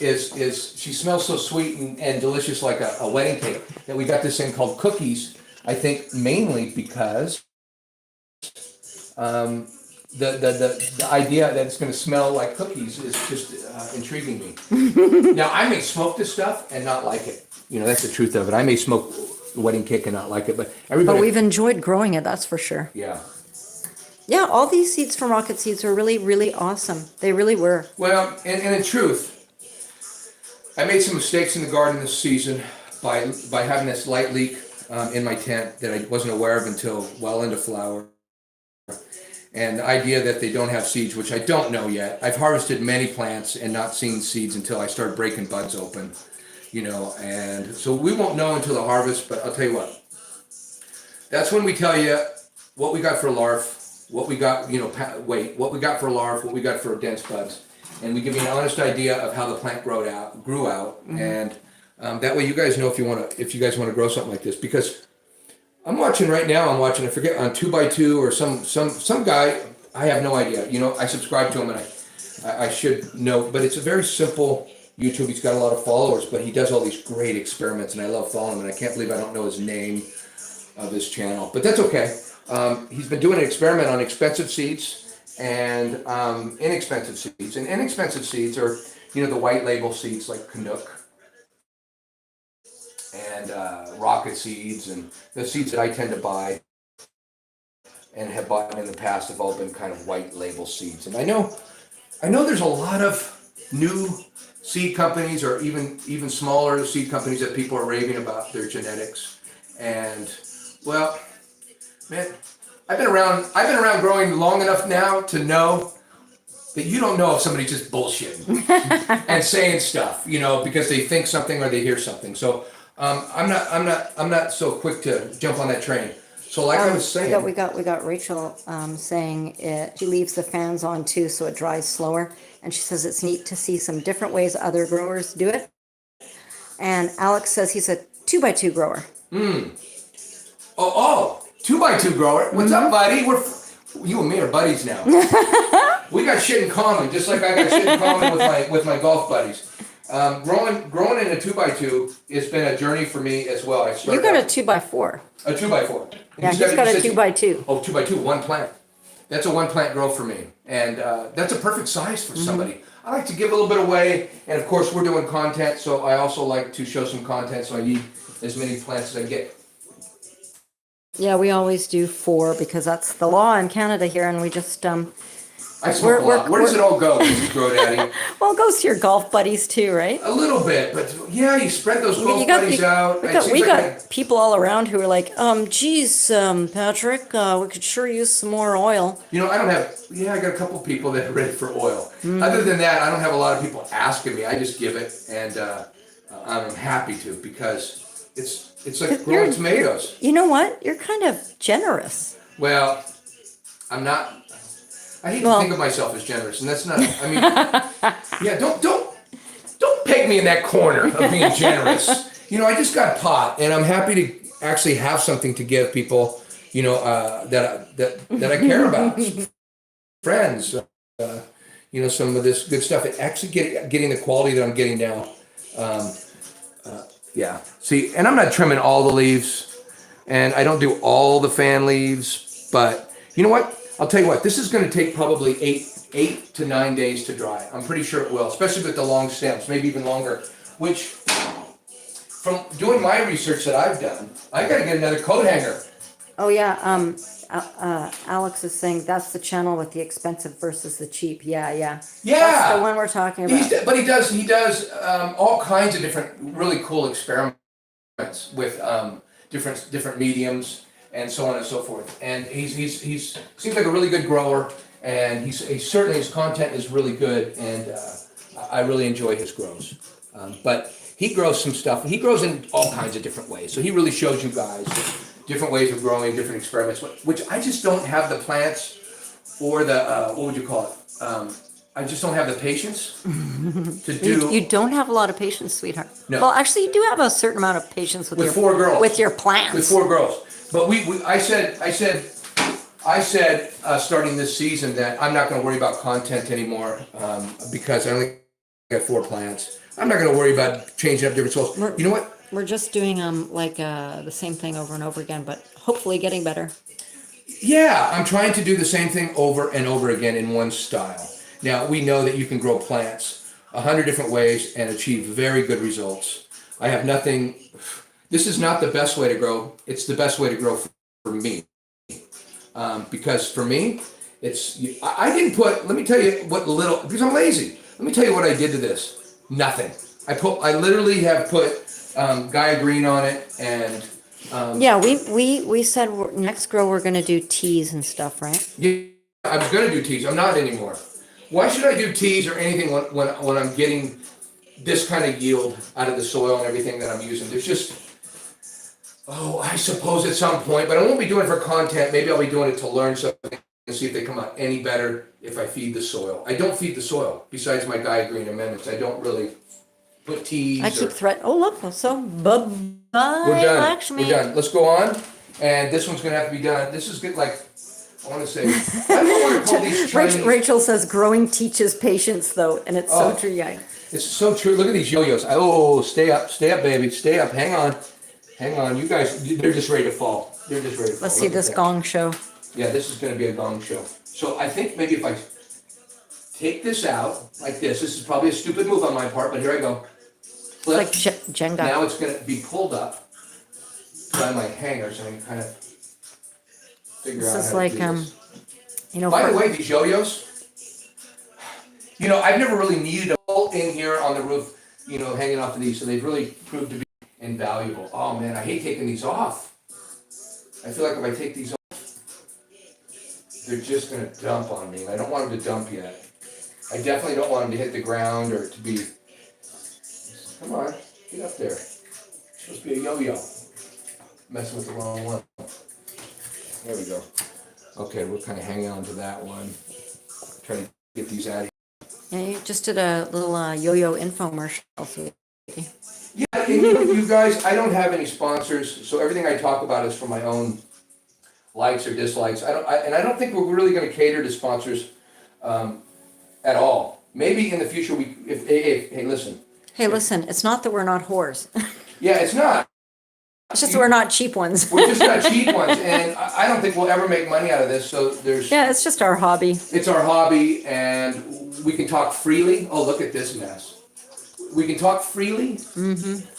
she smells so sweet and delicious like a wedding cake that we got this thing called cookies. I think mainly because the idea that it's going to smell like cookies is just intriguing me. Now, I may smoke this stuff and not like it. That's the truth of it. I may smoke the wedding cake and not like it, but everybody. But we've enjoyed growing it, that's for sure. Yeah. Yeah, all these seeds from Rocket Seeds were really, really awesome. They really were. Well, and in truth, I made some mistakes in the garden this season by having this light leak in my tent that I wasn't aware of until well into flower. And the idea that they don't have seeds, which I don't know yet. I've harvested many plants and not seen seeds until I started breaking buds open, and so we won't know until the harvest, but I'll tell you what. That's when we tell you what we got for larf, what we got, what we got for larf, what we got for dense buds. And we give you an honest idea of how the plant grew out. Mm-hmm. And that way you guys know if you guys want to grow something like this, because I'm watching right now. I forget, on 2x2 or some guy. I have no idea. I subscribe to him, and I should know. But it's a very simple YouTube. He's got a lot of followers, but he does all these great experiments, and I love following him. And I can't believe I don't know his name of his channel, but that's okay. He's been doing an experiment on expensive seeds and inexpensive seeds. And inexpensive seeds are, the white label seeds like Canuck and rocket seeds, and the seeds that I tend to buy and have bought in the past have all been kind of white label seeds. And I know there's a lot of new seed companies, or even smaller seed companies, that people are raving about their genetics. And well, man, I've been around growing long enough now to know that you don't know if somebody's just bullshitting and saying stuff, because they think something or they hear something. So I'm not so quick to jump on that train. So like I was saying, we got Rachel saying she leaves the fans on too, so it dries slower. And she says it's neat to see some different ways other growers do it. And Alex says he's a 2x2 grower. Oh, 2x2 grower. What's up, buddy? You and me are buddies now. We got shit in common, just like I got shit in common with my golf buddies. Growing in a 2x2 has been a journey for me as well. You got a 2x4. A 2x4. Yeah, he's got a 2x2. Oh, 2x2, one plant. That's a one plant grow for me, and that's a perfect size for somebody. I like to give a little bit away, and of course we're doing content, so I also like to show some content. So I need as many plants as I can get. Yeah, we always do 4 because that's the law in Canada here, and we just I smoke a lot. Where does it all go, Mrs. GrowDaddy? Well, it goes to your golf buddies too, right? A little bit, but yeah, you spread those golf buddies out. We got people all around who are like, geez, Patrick, we could sure use some more oil. I got a couple people that are ready for oil. Other than that, I don't have a lot of people asking me. I just give it, and I'm happy to, because it's like growing tomatoes. You know what? You're kind of generous. Well, I'm not. I hate to think of myself as generous, and that's not. I mean, yeah, don't peg me in that corner of being generous. I just got pot, and I'm happy to actually have something to give people. That I care about, friends. Some of this good stuff. It actually getting the quality that I'm getting now. Yeah. See, and I'm not trimming all the leaves, and I don't do all the fan leaves, but you know what? I'll tell you what, this is going to take probably 8 to 9 days to dry. I'm pretty sure it will, especially with the long stems, maybe even longer, which from doing my research that I've done, I got to get another coat hanger. Oh yeah, Alex is saying that's the channel with the expensive versus the cheap. Yeah, yeah. Yeah. That's the one we're talking about. But he does all kinds of different really cool experiments with different mediums and so on and so forth. And he's seems like a really good grower, and he's certainly, his content is really good, and I really enjoy his grows. But he grows some stuff. He grows in all kinds of different ways. So he really shows you guys different ways of growing, different experiments, which I just don't have the plants or the what would you call it? I just don't have the patience to do. You don't have a lot of patience, sweetheart. No. Well, actually, you do have a certain amount of patience with your 4 girls. with your plants. With 4 girls. But I said starting this season that I'm not going to worry about content anymore because I only got 4 plants. I'm not going to worry about changing up different soils. You know what? We're just doing the same thing over and over again, but hopefully getting better. Yeah, I'm trying to do the same thing over and over again in one style. Now, we know that you can grow plants 100 different ways and achieve very good results. I have nothing. This is not the best way to grow. It's the best way to grow for me. Because for me, I didn't put, let me tell you because I'm lazy. Let me tell you what I did to this. Nothing. I literally have put Gaia Green on it, and Yeah, we said next grow we're gonna do teas and stuff, right? yeah, I was going to do teas. I'm not anymore. Why should I do teas or anything when I'm getting this kind of yield out of the soil and everything that I'm using? There's just, I suppose at some point, but I won't be doing it for content. Maybe I'll be doing it to learn something and see if they come out any better if I feed the soil. I don't feed the soil. Besides my Gaia Green amendments, I don't really put teas. I keep Oh look, so bye We're done. Lakshmi. We're done. Let's go on. And this one's going to have to be done. This is good, I want to say, I don't know what to call these Chinese. Rachel says growing teaches patience though, and it's so true. Yeah. It's so true. Look at these yo-yos. Stay up, baby, stay up. Hang on. You guys, they're just ready to fall. They're just ready to fall. Let's see this gong show. Yeah, this is going to be a gong show. So I think maybe if I take this out like this is probably a stupid move on my part, but here I go. Flip. It's like Jenga. Now it's going to be pulled up by my hangers, and I can kind of figure out This is how like to do this. By the way, these yo-yos, I've never really needed a bolt in here on the roof, hanging off of these, so they've really proved to be invaluable. Oh man, I hate taking these off. I feel like if I take these off, they're just going to dump on me, and I don't want them to dump yet. I definitely don't want them to hit the ground or to be, come on, get up there. It's supposed to be a yo-yo. Messing with the wrong one. There we go. Okay, we're kind of hanging on to that one. Trying to get these out of here. Yeah, you just did a little yo-yo infomercial. Yeah, and you guys, I don't have any sponsors, so everything I talk about is for my own likes or dislikes. I don't think we're really going to cater to sponsors at all. Maybe in the future hey, listen. Hey, listen, it's not that we're not whores. Yeah, it's not. It's just that we're not cheap ones. We're just not cheap ones, and I don't think we'll ever make money out of this. So Yeah, it's just our hobby. It's our hobby, and we can talk freely. Oh, look at this mess. We can talk freely,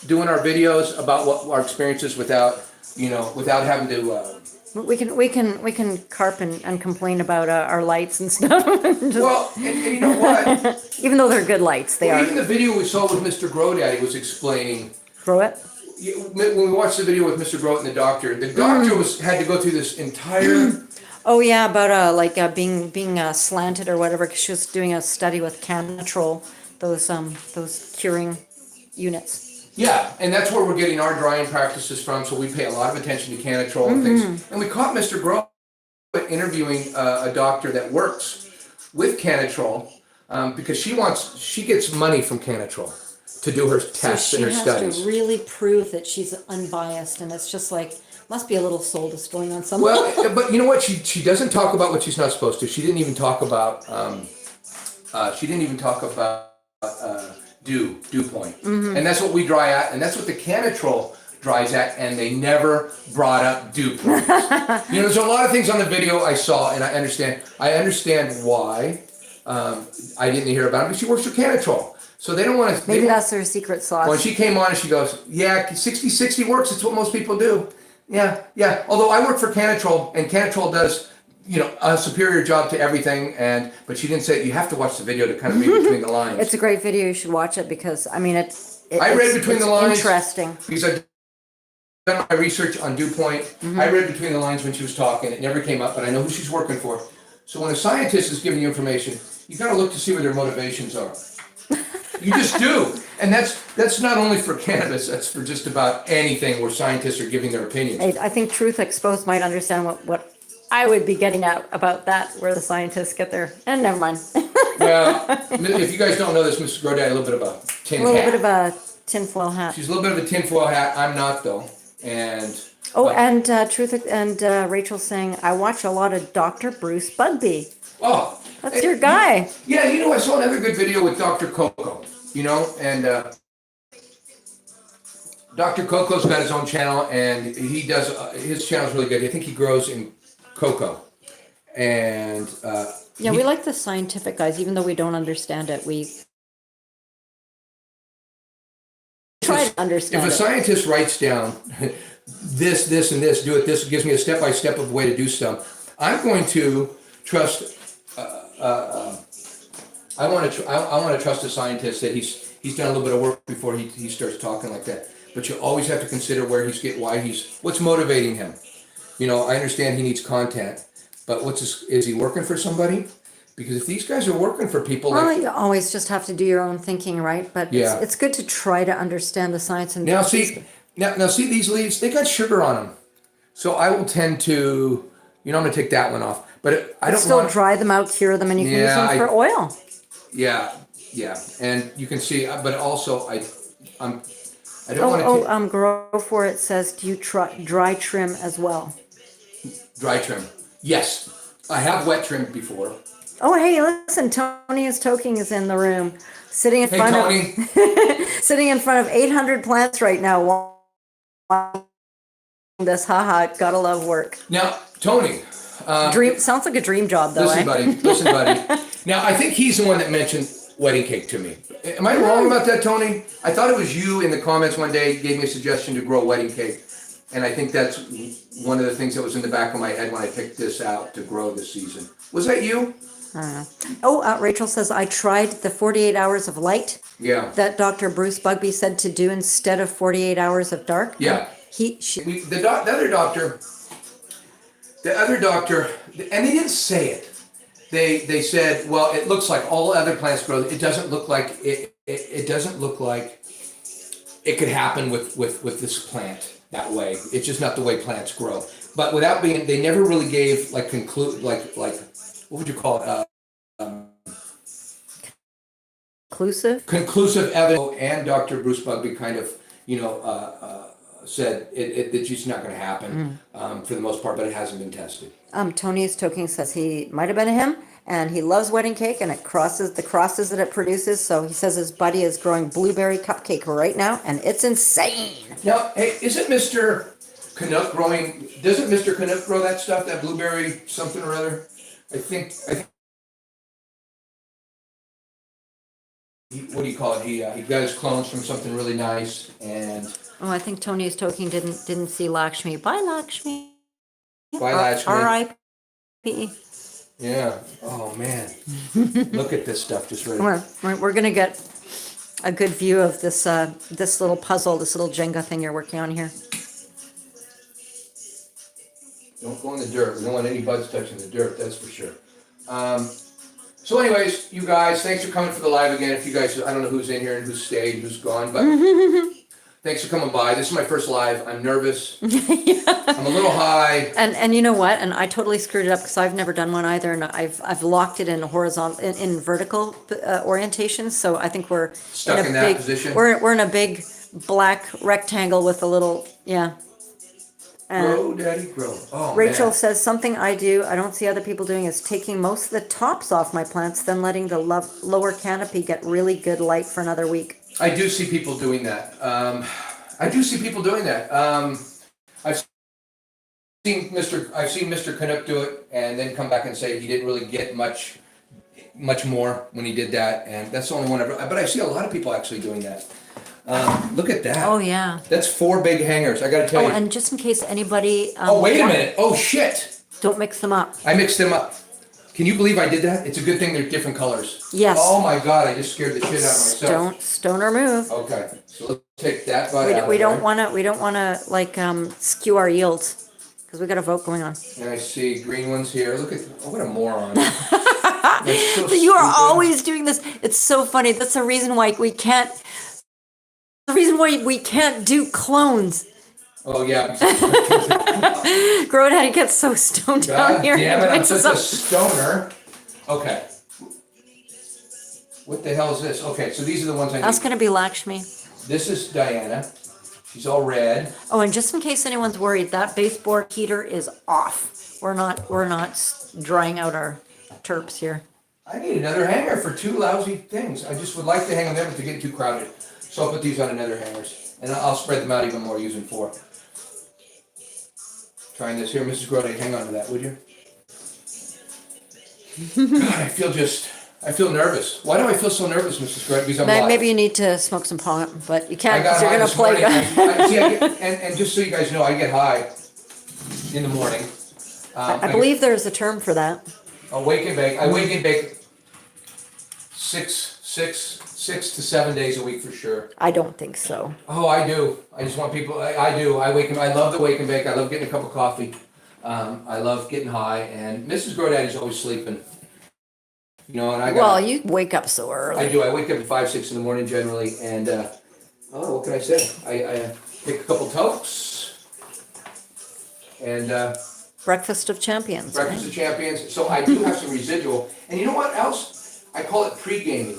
doing our videos about what our experiences without having to. We can carp and complain about our lights and stuff. Well, and you know what? Even though they're good lights, they are. Even the video we saw with Mr. GrowDaddy was explaining. Grow it. When we watched the video with Mr. Groat and the doctor had to go through this entire. Oh yeah, about being slanted or whatever. 'Cause she was doing a study with Canatrol, those curing units. Yeah, and that's where we're getting our drying practices from. So we pay a lot of attention to Canatrol and things. And we caught Mr. Groat interviewing a doctor that works with Canatrol because she gets money from Canatrol to do her tests and her studies. She has to really prove that she's unbiased, and it's just like must be a little soul destroying on some level. Well, but you know what? She doesn't talk about what she's not supposed to. She didn't even talk about dew point. And that's what we dry at, and that's what the Canatrol dries at, and they never brought up dew points. There's a lot of things on the video I saw, and I understand why I didn't hear about it, but she works for Canatrol. So they don't want to... Maybe that's their secret sauce. When she came on and she goes, yeah, 60-60 works, it's what most people do. Yeah. Although I work for Canatrol, and Canatrol does, a superior job to everything, but she didn't say, you have to watch the video to kind of read between the lines. It's a great video, you should watch it, because, I mean, I read between the lines. Interesting. Because I've done my research on dew point. I read between the lines when she was talking. It never came up, but I know who she's working for. So when a scientist is giving you information, you got to look to see where their motivations are. You just do. And that's not only for cannabis, that's for just about anything where scientists are giving their opinions. I think Truth Exposed might understand what I would be getting at about that, where the scientists get their... And never mind. Well, if you guys don't know this, Mrs. GrowDaddy, a little bit of a tin hat. A little bit of a tinfoil hat. She's a little bit of a tinfoil hat. I'm not, though. And... Truth and Rachel's saying, I watch a lot of Dr. Bruce Bugby. Oh. That's your guy. Yeah, I saw another good video with Dr. Coco, and Dr. Coco's got his own channel, and he does, his channel's really good. I think he grows in cocoa. And we like the scientific guys, even though we don't understand it. We try to understand it. If a scientist writes down this, and this, do it this, gives me a step-by-step of the way to do stuff, I'm going to trust... I want to trust a scientist that he's done a little bit of work before he starts talking like that. But you always have to consider what's motivating him. I understand he needs content, but is he working for somebody? Because if these guys are working for people, you always just have to do your own thinking, right? But it's good to try to understand the science. And now see these leaves, they got sugar on them, so I will tend to, I'm going to take that one off. But I don't still dry them out, cure them, and you can use them for oil. Yeah, and you can see, but also I don't want to. Grow for it says, do you dry trim as well? Dry trim, yes. I have wet trimmed before. Oh, hey, listen, Tony is Toking is in the room, sitting in front of 800 plants right now. Watching this, haha, gotta love work. Now, Tony. Sounds like a dream job, though. Listen, buddy. Now, I think he's the one that mentioned wedding cake to me. Am I wrong about that, Tony? I thought it was you in the comments one day gave me a suggestion to grow wedding cake, and I think that's one of the things that was in the back of my head when I picked this out to grow this season. Was that you? I don't know. Oh, Rachel says, I tried the 48 hours of light that Dr. Bruce Bugby said to do instead of 48 hours of dark. Yeah. The other doctor, and they didn't say it. They said, well, it looks like all other plants grow. It doesn't look like it doesn't look like it could happen with this plant that way. It's just not the way plants grow. But they never really gave what would you call it? Conclusive evidence. And Dr. Bruce Bugby kind of, said it's just not going to happen for the most part, but it hasn't been tested. Tony is Toking says he might have been him, and he loves wedding cake, and it crosses the crosses that it produces. So he says his buddy is growing blueberry cupcake right now, and it's insane. Now, hey, isn't Mr. Canuck growing? Doesn't Mr. Canuck grow that stuff, that blueberry something or other? I think. What do you call it? He got his clones from something really nice, and. Oh, I think Tony is Toking didn't see Lakshmi. Bye, Lakshmi. Bye, Lakshmi. R.I.P. Yeah. Oh man. Look at this stuff just right. We're gonna get a good view of this this little puzzle, this little Jenga thing you're working on here. Don't go in the dirt. We don't want any buds touching the dirt. That's for sure. So anyways, you guys, thanks for coming for the live again. If you guys, I don't know who's in here and who's stayed, who's gone, but thanks for coming by. This is my first live. I'm nervous. I'm a little high. And you know what? And I totally screwed it up because I've never done one either, and I've locked it in horizontal in vertical orientation. So I think we're stuck in that big position. We're in a big black rectangle with a little Grow Daddy Grow. Oh, Rachel man. says, something I do, I don't see other people doing, is taking most of the tops off my plants, then letting the lower canopy get really good light for another week. I do see people doing that. I've I've seen Mr. Canuck do it and then come back and say he didn't really get much more when he did that, and that's the only one ever. But I see a lot of people actually doing that. Look at that. Oh, yeah. That's 4 big hangers. I got to tell Oh, you. and just in case anybody. Oh, wait a minute. Oh, shit. Don't mix them up. I mixed them up. Can you believe I did that? It's a good thing they're different colors. Yes. Oh my God, I just scared the shit out of myself. Don't stone or move. Okay, so let's take that bud out We of don't there. want to like skew our yields because we got a vote going on. And I see green ones here. Look at, oh, what a moron. That's so You are stupid. always doing this. It's so funny. That's the reason why we can't. The reason why we can't do clones. Oh yeah. Grow Daddy gets so stoned down God here. damn it, I'm Mixes such a up. stoner. Okay. What the hell is this? Okay, so these are the ones I That's need. gonna be Lakshmi. This is Diana. She's all red. Oh, and just in case anyone's worried, that baseboard heater is off. We're not drying out our terps here. I need another hanger for 2 lousy things. I just would like to hang them there, but they're getting too crowded. So I'll put these on another hangers. And I'll spread them out even more using 4. Trying this here, Mrs. Grody, hang on to that, would you? God, I feel nervous. Why do I feel so nervous, Mrs. Grody? Because I'm live. Maybe you need to smoke some pot, but you I can't got because you're high gonna this play. morning. And just so you guys know, I get high in the morning. I believe there's a term for that. I wake and bake 6 to 7 days a week for sure. I don't think so. Oh, I do. I just want people. I do. I love the wake and bake. I love getting a cup of coffee. I love getting high. And Mrs. GrowDaddy's always sleeping. You know, and I got. Well, you wake up so early. I do. I wake up at 5, 6 in the morning generally, and what can I say? I take a couple toasts and Breakfast of Champions. Breakfast Right? of Champions. So I do have some residual. And you know what else? I call it pre-gaming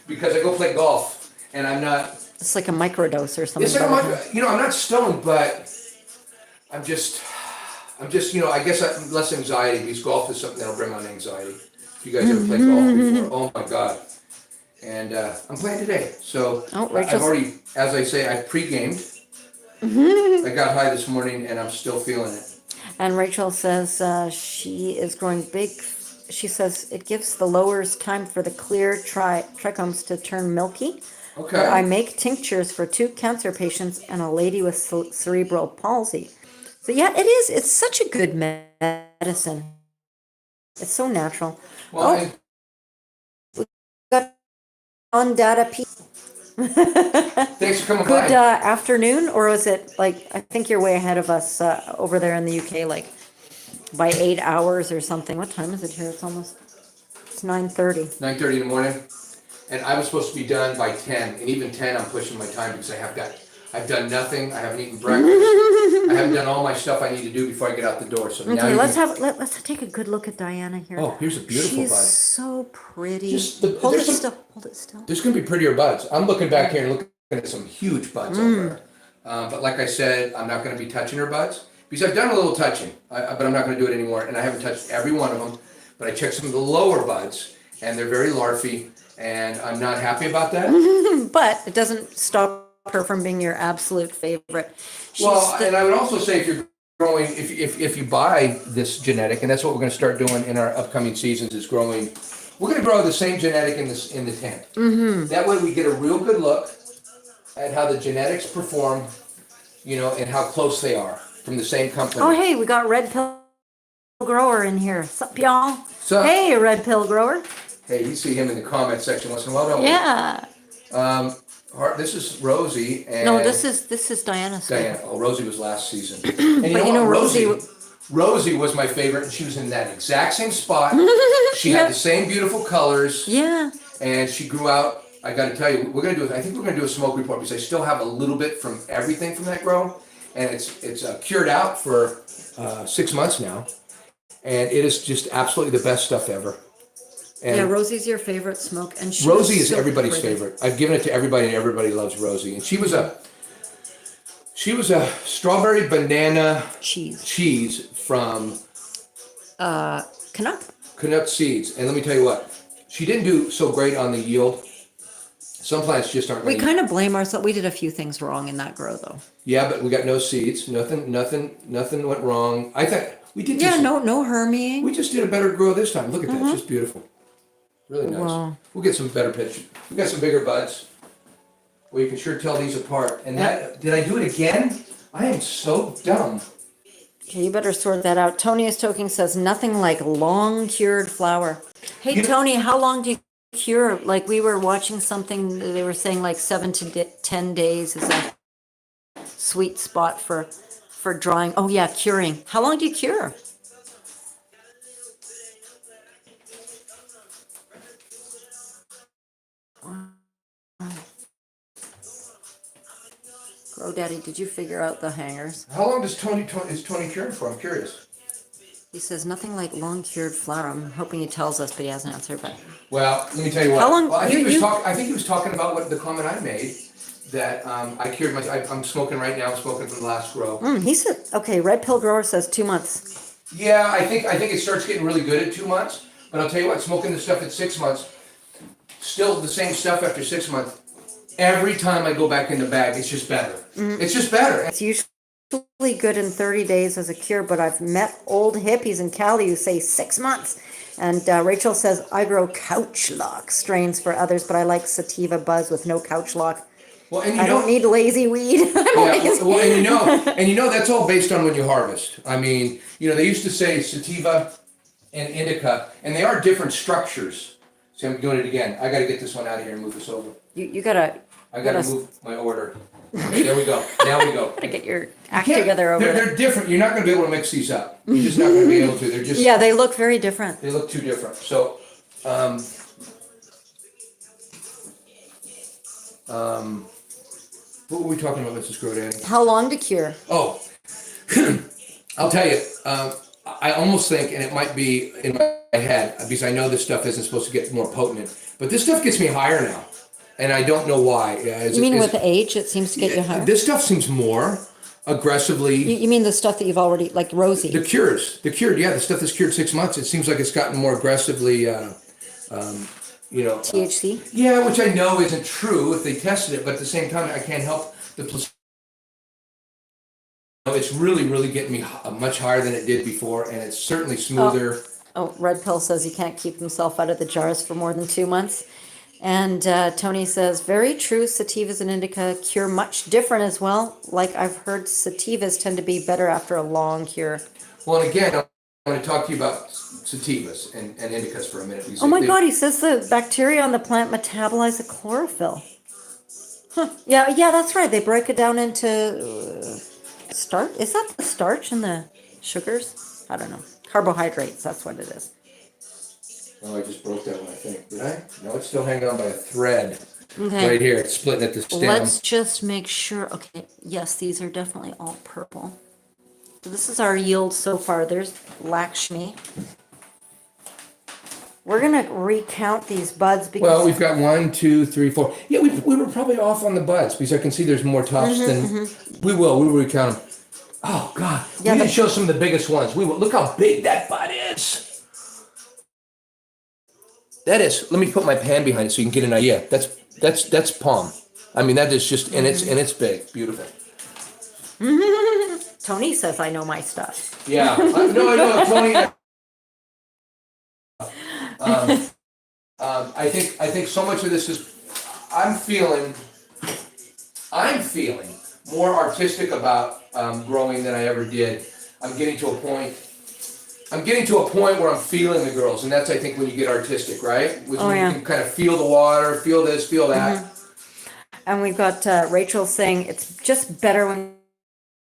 because I go play golf, and I'm not. It's like a microdose or something. It's like I'm not stoned, but I'm just, I guess I'm less anxiety because golf is something that'll bring on anxiety. If you guys ever played golf before, oh my God. And I'm playing today. So I've already, as I say, I pre-gamed. I got high this morning and I'm still feeling it. And Rachel says she is growing big. She says it gives the lowers time for the clear trichomes to turn milky. Okay. But I make tinctures for 2 cancer patients and a lady with cerebral palsy. So yeah, it is. It's such a good medicine. It's so natural. Well, Got on data. thanks for coming Good by. afternoon, or is it like, I think you're way ahead of us over there in the UK, like by 8 hours or something. What time is it here? It's 9:30. 9:30 in the morning. And I was supposed to be done by 10. And even 10, I'm pushing my time because I've done nothing. I haven't eaten breakfast. I haven't done all my stuff I need to do before I get out the door. So now Okay, you let's can- take a good look at Diana here. Oh, here's a beautiful She's bud. so pretty. Just Hold it there's some- still. Hold it still. There's going to be prettier buds. I'm looking back here and looking at some huge buds over there. But like I said, I'm not going to be touching her buds because I've done a little touching, but I'm not going to do it anymore. And I haven't touched every one of them, but I checked some of the lower buds and they're very larfy and I'm not happy about that. But it doesn't stop her from being your absolute favorite. And I would also say if you're growing, if you buy this genetic, and that's what we're going to start doing in our upcoming seasons is growing. We're going to grow the same genetic in the tent. That way we get a real good look at how the genetics perform, and how close they are from the same company. Oh, hey, we got Red Pill Grower in here. Sup, y'all? Sup? Hey, Red Pill Grower. Hey, you see him in the comment section once in a while, don't we? Yeah. This is Rosie and No, this is Diana's. Diana. Oh, Rosie was last season. And But you know, Rosie was my favorite, and she was in that exact same spot. She had the same beautiful colors. Yeah. And she grew out. I got to tell you, I think we're gonna do a smoke report because I still have a little bit from everything from that grow, and it's cured out for 6 months now, and it is just absolutely the best stuff ever. And Yeah, Rosie's your favorite smoke, and she Rosie was is so everybody's pretty. favorite. I've given it to everybody, and everybody loves Rosie. And she She was a strawberry banana cheese from Canuck. Canuck seeds. And let me tell you what, she didn't do so great on the yield. Some plants just aren't We ready. kind of blame ourselves. We did a few things wrong in that grow, though. Yeah, but we got no seeds. Nothing went wrong. I thought we did. Yeah, no herming. We just did a better grow this time. Look at that, it's just beautiful. Really nice. Wow. We'll get some better pictures. We got some bigger buds. Well, you can sure tell these apart. And that, did I do it again? I am so dumb. Okay, you better sort that out. Tony Stoking says nothing like long cured flower. Hey, Tony, how long do you cure? Like we were watching something, they were saying like 7 to 10 days is a sweet spot for drying. Oh yeah, curing. How long do you cure? GrowDaddy, did you figure out the hangers? How long does Tony curing for? I'm curious. He says nothing like long cured flower. I'm hoping he tells us, but he hasn't answered. But Well, let me tell you what. How long- Well, I think you- he was talking about what the comment I made that I cured I'm smoking right now. I'm smoking from the last grow. he said, okay. Red Pill Grower says 2 months. Yeah, I think it starts getting really good at 2 months. But I'll tell you what, smoking the stuff at 6 months, still the same stuff after 6 months. Every time I go back in the bag, it's just better. It's just better. It's usually good in 30 days as a cure, but I've met old hippies in Cali who say 6 months. And Rachel says, I grow couch lock strains for others, but I like sativa buzz with no couch lock. Well, and I don't need lazy weed. well, and you know that's all based on when you harvest. I mean, they used to say sativa and indica, and they are different structures. See, I'm doing it again. I got to get this one out of here and move this over. You gotta. I got to move my order. Okay, there we go. Now we go. Gotta get your act together over there. They're different. You're not going to be able to mix these up. You're just not going to be able to. They're just. Yeah, they look very different. They look too different. So, what were we talking about, Mrs. GrowDaddy? How long to cure? Oh, I'll tell you. I almost think, and it might be in my head, because I know this stuff isn't supposed to get more potent, but this stuff gets me higher now, and I don't know why. You mean with age, it seems to get you higher? This stuff seems more aggressively. You mean the stuff that you've already, like rosy? The cured, yeah, the stuff that's cured 6 months. It seems like it's gotten more aggressively, THC? Yeah, which I know isn't true if they tested it, but at the same time, I can't help the placebo. It's really getting me much higher than it did before, and it's certainly smoother. Oh, Red Pill says he can't keep himself out of the jars for more than 2 months. And Tony says, very true, sativas and indica cure much different as well. Like I've heard sativas tend to be better after a long cure. Well, and again, I want to talk to you about sativas and indicas for a minute. Oh my God, he says the bacteria on the plant metabolize the chlorophyll. Huh. Yeah, that's right. They break it down into starch. Is that the starch and the sugars? I don't know. Carbohydrates, that's what it is. Oh, I just broke that one, I think. Did I? No, it's still hanging on by a thread. Okay. Right here, it's splitting at the stem. Let's just make sure. Okay, yes, these are definitely all purple. So this is our yield so far. There's Lakshmi. We're gonna recount these buds because Well, we've got 1, 2, 3, 4. Yeah, we were probably off on the buds because I can see there's more tops than we will recount them. Oh God, Yeah, we but- can show some of the biggest ones. We will look how big that bud is. That is. Let me put my pan behind it so you can get an idea. That's palm. I mean, that is just and it's big, beautiful. Tony says I know my stuff. Yeah, I know, Tony. I think so much of this is I'm feeling more artistic about growing than I ever did. I'm getting to a point where I'm feeling the girls, and that's I think when you get artistic, right? When yeah. you can kind of feel the water, feel this, feel that. And we've got Rachel saying it's just better when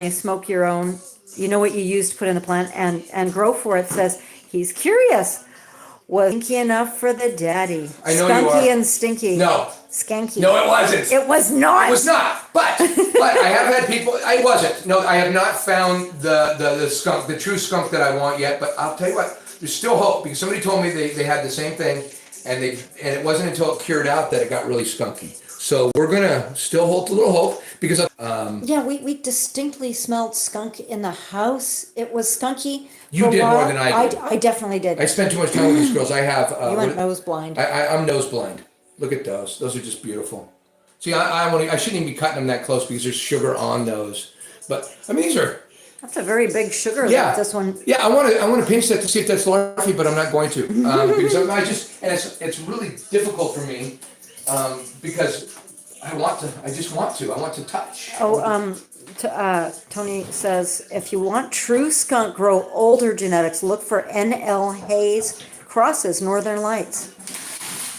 you smoke your own. You know what you use to put in the plant, and Grow For It says he's curious. Was stinky enough for the daddy? I know you Skunky are. and stinky. No. Skanky. No, it wasn't. It was not. It was not. But I have had people. I wasn't. No, I have not found the skunk, the true skunk that I want yet. But I'll tell you what. There's still hope because somebody told me they had the same thing, and it wasn't until it cured out that it got really skunky. So we're gonna still hold a little hope because Yeah, we distinctly smelled skunk in the house. It was skunky. You for a did more while. than I did. I definitely did. I spent too much time with these girls. I have. You went nose blind. I'm nose blind. Look at those. Those are just beautiful. See, I shouldn't even be cutting them that close because there's sugar on those. But I mean, these are. That's a very big sugar. Yeah. This one. Yeah, I want to pinch that to see if that's larvae, but I'm not going to because I just and it's really difficult for me because I want to. I just want to. I want to touch. Oh, Tony says, if you want true skunk grow older genetics, look for NL Hayes crosses, Northern Lights.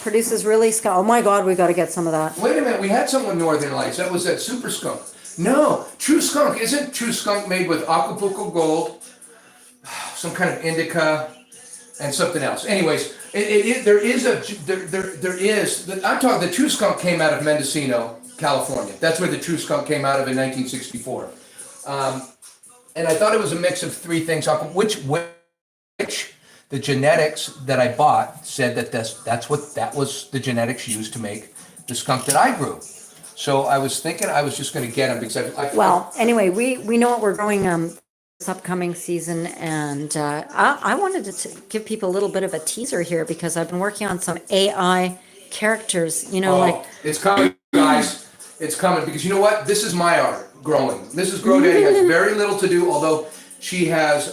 Produces really skunk. Oh my God, we got to get some of that. Wait a minute, we had some with Northern Lights. That was that super skunk. No, true skunk. Isn't true skunk made with Acapulco gold, some kind of indica, and something else? Anyways, there is. I'm talking. The true skunk came out of Mendocino, California. That's where the true skunk came out of in 1964. And I thought it was a mix of three things. Which the genetics that I bought said that that was the genetics used to make the skunk that I grew. So I was thinking I was just going to get them because Well, anyway, we know what we're growing this upcoming season, and I wanted to give people a little bit of a teaser here because I've been working on some AI characters. You know, like it's coming, guys. It's coming because you know what? This is my art growing. Mrs. GrowDaddy has very little to do, although she has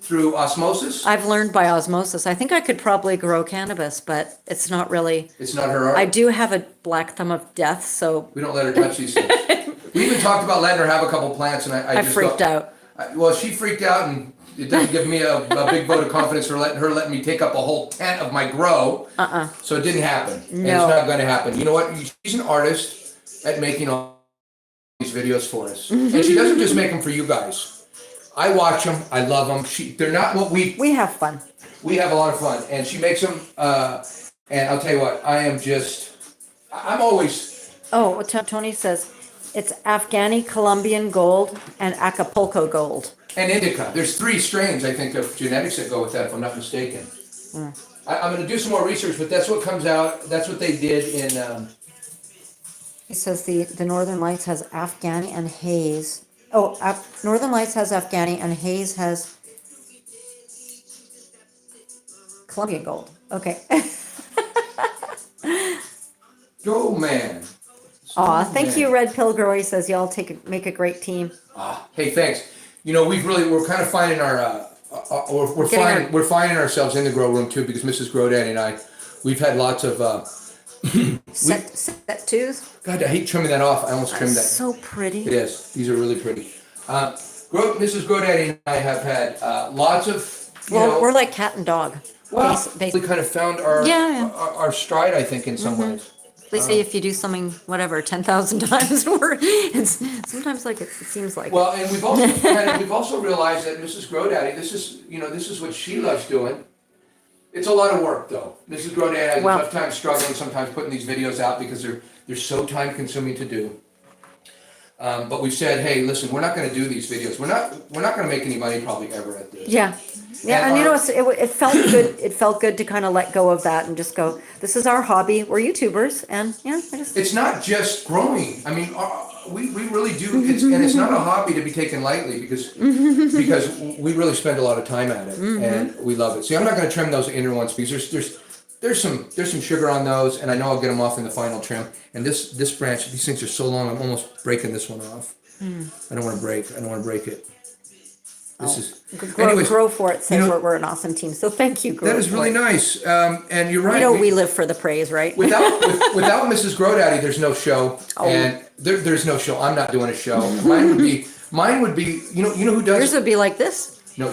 through osmosis. I've learned by osmosis. I think I could probably grow cannabis, but it's not really. It's not her art. I do have a black thumb of death, so we don't let her touch these things. We even talked about letting her have a couple plants, and I just freaked out. Well, she freaked out, and it doesn't give me a big vote of confidence for letting me take up a whole tent of my grow. So it didn't happen. No. And it's not going to happen. You know what? She's an artist at making all these videos for us, and she doesn't just make them for you guys. I watch them. I love them. They're not what we have fun. We have a lot of fun, and she makes them. And I'll tell you what, I'm always. Oh, Tony says it's Afghani, Colombian gold, and Acapulco gold. And indica. There's 3 strains, I think, of genetics that go with that, if I'm not mistaken. I'm going to do some more research, but that's what comes out. That's what they did in. He says the Northern Lights has Afghani and Haze. Oh, Northern Lights has Afghani and Haze has Colombian gold. Okay. Oh man. Aw, thank you, Red Pill Grower. He says y'all make a great team. Hey, thanks. You know, we're kind of finding we're finding ourselves in the grow room too because Mrs. GrowDaddy and I, we've had lots of set twos. God, I hate trimming that off. I almost trimmed that. So pretty. It is. These are really pretty. Mrs. GrowDaddy and I have had lots of. We're like cat and dog. Well, we kind of found our stride, I think, in some ways. They say if you do something, whatever, 10,000 times, it's sometimes like it seems like. Well, and we've also realized that Mrs. GrowDaddy, this is what she loves doing. It's a lot of work, though. Mrs. GrowDaddy has a tough time struggling sometimes putting these videos out because they're so time consuming to do. But we've said, hey, listen, we're not going to do these videos. We're not going to make any money probably ever at this. Yeah, and you know, it felt good. It felt good to kind of let go of that and just go. This is our hobby. We're YouTubers, and It's not just growing. I mean, we really do. And it's not a hobby to be taken lightly because we really spend a lot of time at it and we love it. See, I'm not going to trim those inner ones because there's some sugar on those, and I know I'll get them off in the final trim. And this branch, these things are so long, I'm almost breaking this one off. I don't want to break it. This is grow for it. Says we're an awesome team. So thank you, Grow. That is really nice. And you're right. We live for the praise, right? Without Mrs. GrowDaddy, there's no show, and there's no show. I'm not doing a show. Mine would be. You know who does? Yours would be like this. No,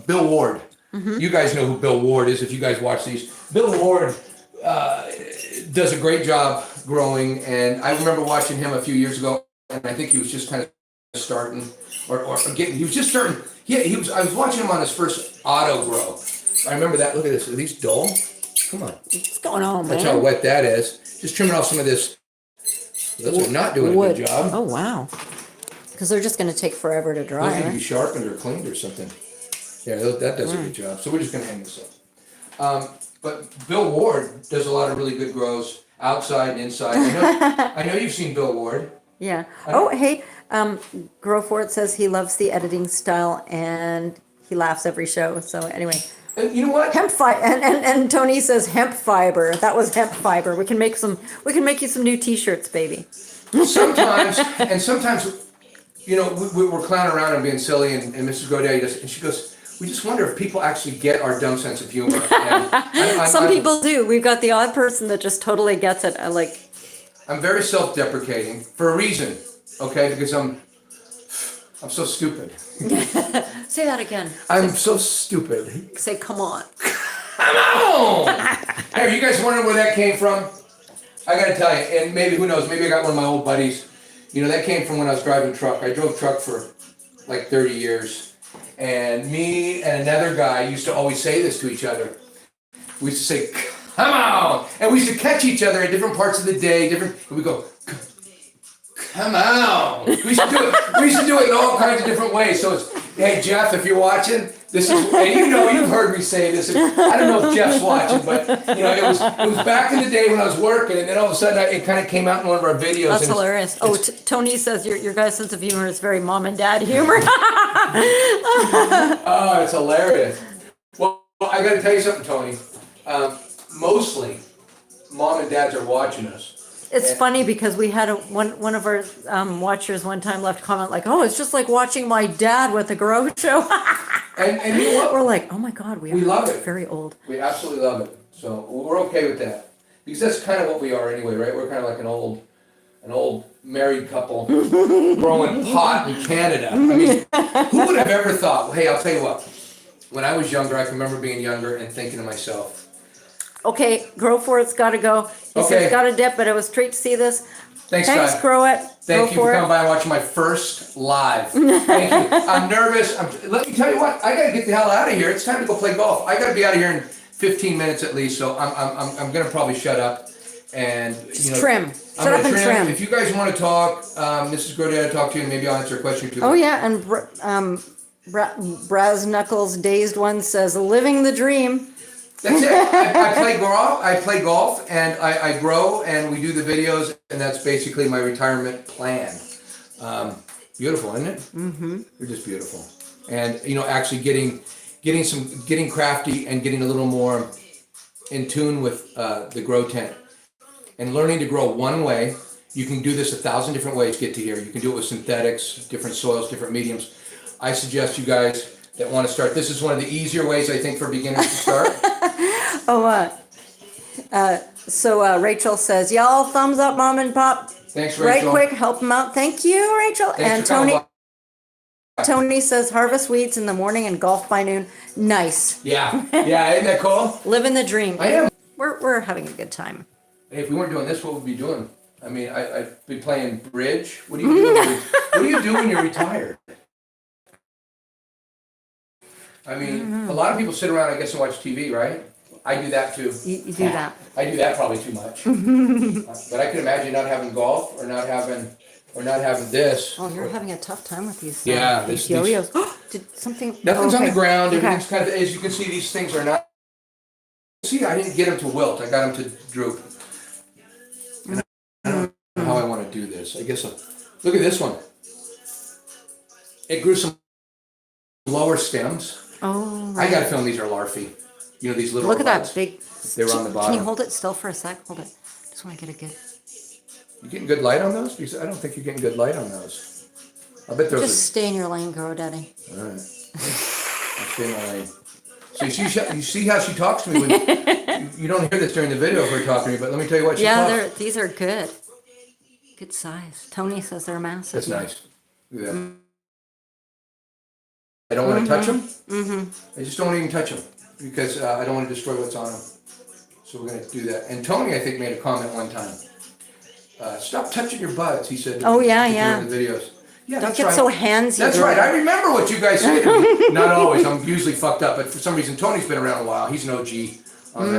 Bill Ward. You guys know who Bill Ward is if you guys watch these. Bill Ward does a great job growing, and I remember watching him a few years ago, and I think he was just kind of starting, or getting. He was just starting. I was watching him on his first auto grow. I remember that. Look at this. Are these dull? Come on. What's going on, man? That's how wet that is. Just trimming off some of this. Those are not doing a good job. Oh wow. Because they're just going to take forever to dry. Those need to be sharpened or cleaned or something. Yeah, that does a good job. So we're just going to hang this up. but Bill Ward does a lot of really good grows outside and inside. I know you've seen Bill Ward. Yeah. Oh, hey, Grow Fort says he loves the editing style and he laughs every show. So anyway, And you know what? hemp fiber, and Tony says hemp fiber. That was hemp fiber. We can make you some new T-shirts, baby. Sometimes, you know, we're clowning around and being silly, and Mrs. GrowDaddy does, and she goes, we just wonder if people actually get our dumb sense of humor. And Some people do. We've got the odd person that just totally gets it. I'm very self-deprecating for a reason, okay? Because I'm so stupid. Say that again. I'm so stupid. Say, come on. Come on! Hey, are you guys wondering where that came from? I gotta tell you, and maybe, who knows, maybe I got one of my old buddies. You know, that came from when I was driving truck. I drove truck for like 30 years. And me and another guy used to always say this to each other. We used to say, come on! And we used to catch each other at different parts of the day, and we go, come on! We used to do it in all kinds of different ways. So it's, hey Jeff, if you're watching, this is, and you know, you've heard me say this. I don't know if Jeff's watching, but you know, it was back in the day when I was working, and then all of a sudden it kind of came out in one of our videos. That's hilarious. Tony says your guys' sense of humor is very mom and dad humor. Oh, it's hilarious. Well, I got to tell you something, Tony. Mostly, mom and dads are watching us. It's funny because we had one of our watchers one time left a comment like, "Oh, it's just like watching my dad with the Grow Show." And you know what? We're like, "Oh my God, we love it. Very old. We absolutely love it. So we're okay with that because that's kind of what we are anyway, right? We're kind of like an old married couple growing pot in Canada. I mean, who would have ever thought? Hey, I'll tell you what. When I was younger, I can remember being younger and thinking to myself, Okay, Grow Fort's got to go. He says got to dip, but it was great to see this. Thanks, guys. Grow it. Thank you for coming by and watching my first live. Thank you. I'm nervous. Let me tell you what. I got to get the hell out of here. It's time to go play golf. I got to be out of here in 15 minutes at least. So I'm gonna probably shut up and trim. Shut up and trim. If you guys want to talk, Mrs. GrowDaddy talk to you, and maybe I'll answer a question or two. Oh yeah, and Braz Knuckles Dazed One says, "Living the dream." That's it. I play golf, and I grow, and we do the videos, and that's basically my retirement plan. Beautiful, isn't it? Mm-hmm. You're just beautiful, and actually getting crafty and getting a little more in tune with the grow tent, and learning to grow one way. You can do this 1,000 different ways to get to here. You can do it with synthetics, different soils, different mediums. I suggest you guys that want to start. This is one of the easier ways, I think, for beginners to start. So Rachel says, y'all thumbs up, mom and pop. Thanks, Rachel. Right quick, help them out. Thank you, Rachel. Thanks and Tony says, harvest weeds in the morning and golf by noon. Nice. Yeah, isn't that cool? Living the dream. I am. We're having a good time. Hey, if we weren't doing this, what would we be doing? I mean, I'd be playing bridge. What do you do? What do you do when you're retired? I mean, a lot of people sit around, I guess, and watch TV, right? I do that too. You do that. I do that probably too much. But I could imagine not having golf or not having this. Oh, you're having a tough time with these. These yo-yos. Did something? Nothing's on the ground. Everything's kind of, as you can see, these things are not. See, I didn't get them to wilt. I got them to droop. And I don't know how I want to do this. I guess look at this one. It grew some lower stems. Oh, right. I got a feeling these are larvae. These little. Look at buds. that big. They were on the bottom. Can you hold it still for a sec? Hold it. Just want to get a good. You getting good light on those? Because I don't think you're getting good light on those. I bet those. Just stay in your lane, GrowDaddy. All right. I'll stay in my lane. So you see how she talks to me. You don't hear this during the video of her talking to me, but let me tell you what she talks. Yeah, these are good. Good size. Tony says they're massive. That's nice. Look at that. I don't want to touch them. Mm-hmm. I just don't even touch them because I don't want to destroy what's on them. So we're going to do that. And Tony, I think, made a comment one time. Stop touching your buds, he said. Oh, yeah. In the videos. Yeah, don't get so handsy. That's right. I remember what you guys say to me. Not always. I'm usually fucked up, but for some reason, Tony's been around a while. He's an OG on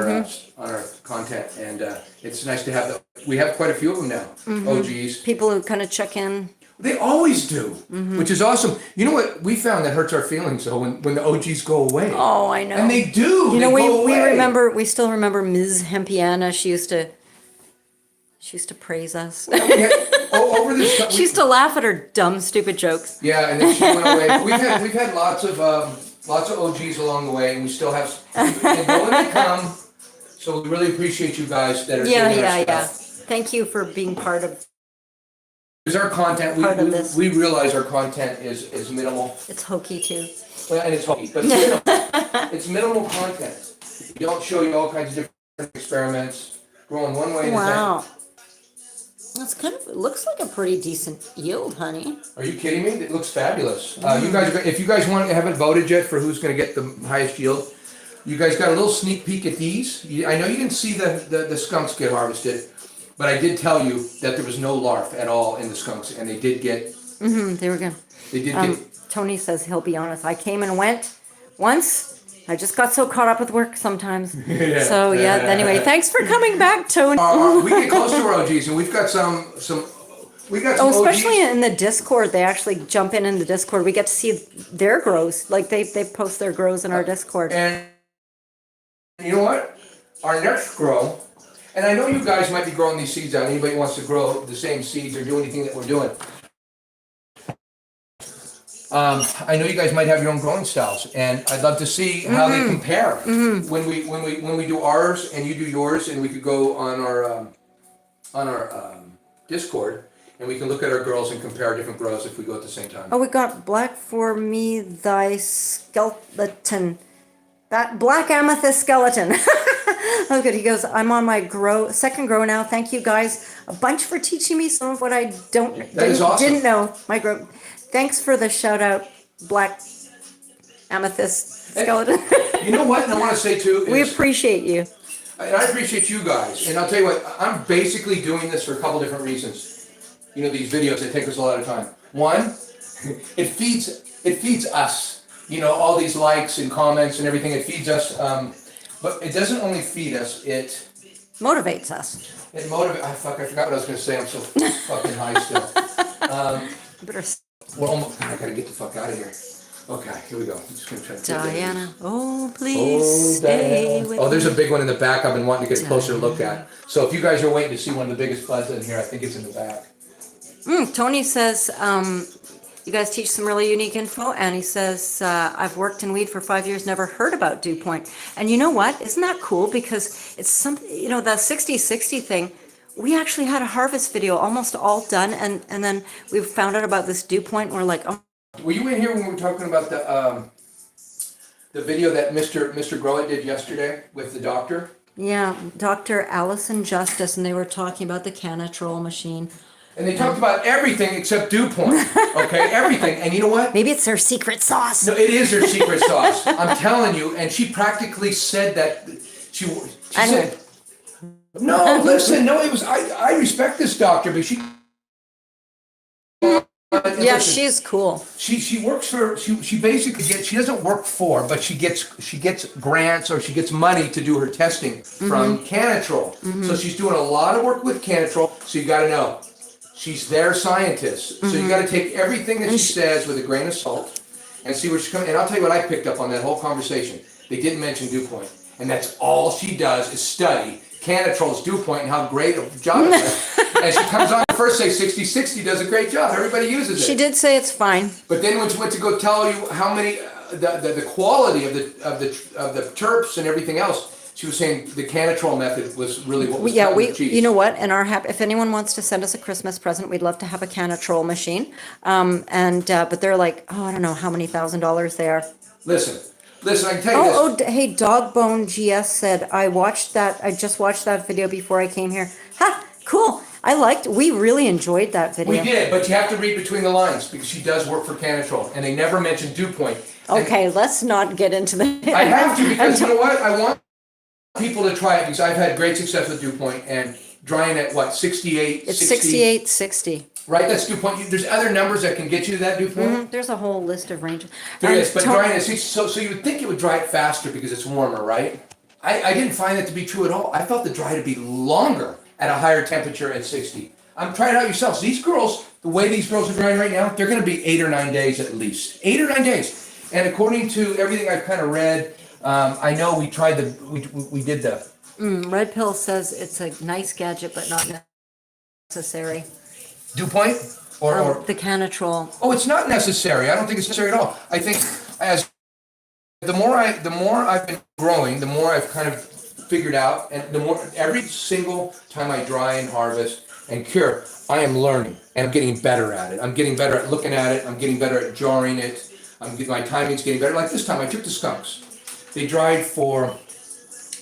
our content, and it's nice to have we have quite a few of them now. OGs. People who kind of check in. They always do, which is awesome. You know what we found that hurts our feelings though when the OGs go away. Oh, I know. And they do. You know, they go away. we still remember Ms. Hempiana. She used to praise us. Over this. She used to laugh at her dumb, stupid jokes. Yeah, and then she went away. We've had lots of OGs along the way, and we still have. And go when they come. So we really appreciate you guys that are Yeah, doing our yeah. stuff. Thank you for being part of Because our content, this. we realize our content is minimal. It's hokey too. Well, and it's hokey, but it's minimal. It's minimal content. We don't show you all kinds of different experiments, growing one way. Wow. That's it looks like a pretty decent yield, honey. Are you kidding me? It looks fabulous. You guys, if you guys haven't voted yet for who's going to get the highest yield, you guys got a little sneak peek at these. I know you didn't see the skunks get harvested, but I did tell you that there was no larf at all in the skunks, and they did get. They were good. They did get. Tony says he'll be honest. I came and went once. I just got so caught up with work sometimes. Yeah. So yeah. Anyway, thanks for coming back, Tony. We get close to our OGs, and we've got some. We got some especially OGs. in the Discord, they actually jump in the Discord. We get to see their grows. Like they post their grows in our Discord. And you know what? Our next grow, and I know you guys might be growing these seeds out. Anybody who wants to grow the same seeds or do anything that we're doing. I know you guys might have your own growing styles, and I'd love to see how they compare when we do ours and you do yours, and we could go on our Discord, and we can look at our girls and compare different grows if we go at the same time. Oh, we got Black for Me Thy Skeleton. That Black Amethyst Skeleton. Oh, good. He goes, I'm on my second grow now. Thank you guys a bunch for teaching me some of what I didn't know. My grow. Thanks for the shout out, Black Amethyst Skeleton. You know what? And I want to say too. We appreciate you. And I appreciate you guys. And I'll tell you what, I'm basically doing this for a couple different reasons. You know, these videos, they take us a lot of time. One, it feeds us. You know, all these likes and comments and everything, it feeds us. But it doesn't only feed us, it motivates us. It motivates. I forgot what I was going to say. I'm so fucking high still. Well, I gotta get the fuck out of here. Okay, here we go. I'm just gonna try to Diana, please stay with me. Oh, there's a big one in the back I've been wanting to get a closer look at. So if you guys are waiting to see one of the biggest buds in here, I think it's in the back. Tony says, you guys teach some really unique info, and he says, I've worked in weed for 5 years, never heard about dew point. And you know what? Isn't that cool? Because it's something, you know, the 60-60 thing, we actually had a harvest video almost all done, and then we found out about this dew point, and we're like, oh. Were you in here when we were talking about the video that Mr. Grow did yesterday with the doctor? Yeah, Dr. Allison Justice, and they were talking about the Canatrol machine. And they talked about everything except dew point. Okay, everything. And you know what? Maybe it's their secret sauce. No, it is their secret sauce. I'm telling you. And she practically said that she said. No, listen, no, it was, I respect this doctor, but she. Yeah, she's cool. She works for, she basically gets, she doesn't work for, but she gets grants or she gets money to do her testing from Canatrol. So she's doing a lot of work with Canatrol, so you gotta know, she's their scientist. So you gotta take everything that she says with a grain of salt and see where she's coming. And I'll tell you what I picked up on that whole conversation. They didn't mention dew point. And that's all she does is study Canatrol's dew point and how great a job it does. And she comes on first say 60-60 does a great job. Everybody uses it. She did say it's fine. But then when she went to go tell you how many the quality of the terps and everything else, she was saying the Canatrol method was really what was cutting the cheese. You know what? And if anyone wants to send us a Christmas present, we'd love to have a Canatrol machine. But they're like, I don't know how many $1,000s they are. Listen, I can tell you this. Hey, Dogbone GS said, I just watched that video before I came here. Ha, cool. We really enjoyed that video. We did, but you have to read between the lines because she does work for Canatrol, and they never mention dew point. Okay, let's not get into the. I have to because you know what? I want people to try it because I've had great success with dew point and drying at what 68. It's 60, 68-60. Right, that's dew point. There's other numbers that can get you to that dew point. There's a whole list of ranges. There is, but drying at 60, so you would think it would dry it faster because it's warmer, right? I didn't find that to be true at all. I felt the dry to be longer at a higher temperature at 60. I'm trying it out yourselves. These girls, the way these girls are drying right now, they're going to be 8 or 9 days at least. 8 or 9 days. And according to everything I've kind of read, I know we tried we did the. Red Pill says it's a nice gadget, but not necessary. Dew point? Or The Canatrol. oh, it's not necessary. I don't think it's necessary at all. I think as the more I've been growing, the more I've kind of figured out, and the more every single time I dry and harvest and cure, I am learning and I'm getting better at it. I'm getting better at looking at it. I'm getting better at jarring it. My timing's getting better. Like this time, I took the skunks. They dried for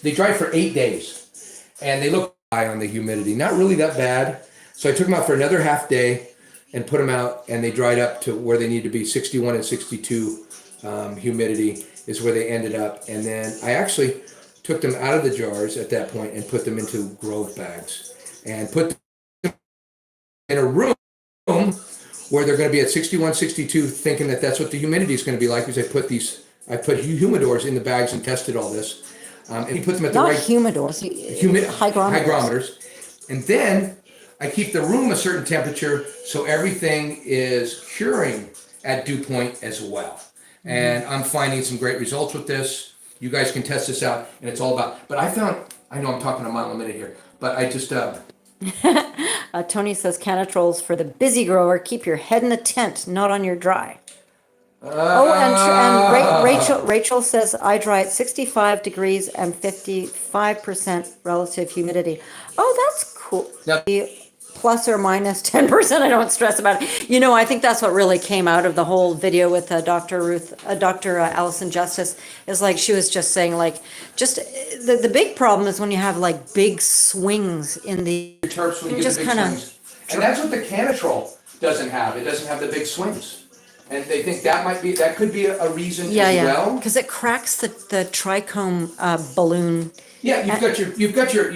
8 days, and they look high on the humidity. Not really that bad. So I took them out for another half day and put them out, and they dried up to where they need to be. 61 and 62 humidity is where they ended up. And then I actually took them out of the jars at that point and put them into Grove bags and put them in a room where they're going to be at 61, 62, thinking that that's what the humidity is going to be like, because I put humidors in the bags and tested all this. And you put them at the Not right humidors, hygrometers. And then I keep the room a certain temperature so everything is curing at dew point as well. And I'm finding some great results with this. You guys can test this out, and it's all about. But I know I'm talking a mile a minute here, but I just. Tony says Canatrol's for the busy grower. Keep your head in the tent, not on your dry. Rachel says I dry at 65 degrees and 55% relative humidity. Oh, that's cool. Now, Plus or minus 10%. I don't stress about it. You know, I think that's what really came out of the whole video with Dr. Allison Justice, is like she was just saying, like, just the big problem is when you have like big swings in the terps when you get just the big kind of. swings. And that's what the Canatrol doesn't have. It doesn't have the big swings. And they think that could be a reason as well. Because it cracks the trichome balloon. Yeah, you've got your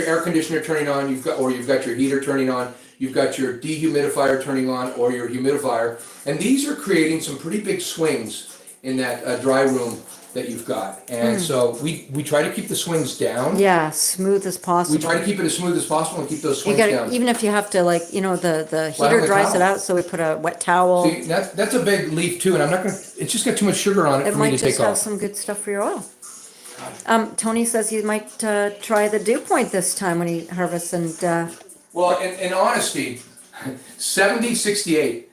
air conditioner turning on, you've got your heater turning on, you've got your dehumidifier turning on, or your humidifier, and these are creating some pretty big swings in that dry room that you've got. And so we try to keep the swings down. Yeah, smooth as possible. We try to keep it as smooth as possible and keep those swings down. Even if you have to, like, the heater dries it out, so we put a wet towel. See, that's a big leaf too, and I'm not gonna. It's just got too much sugar on it for me to take off. It might just have some good stuff for your oil. Tony says he might try the dew point this time when he harvests, and well, in honesty, 70-68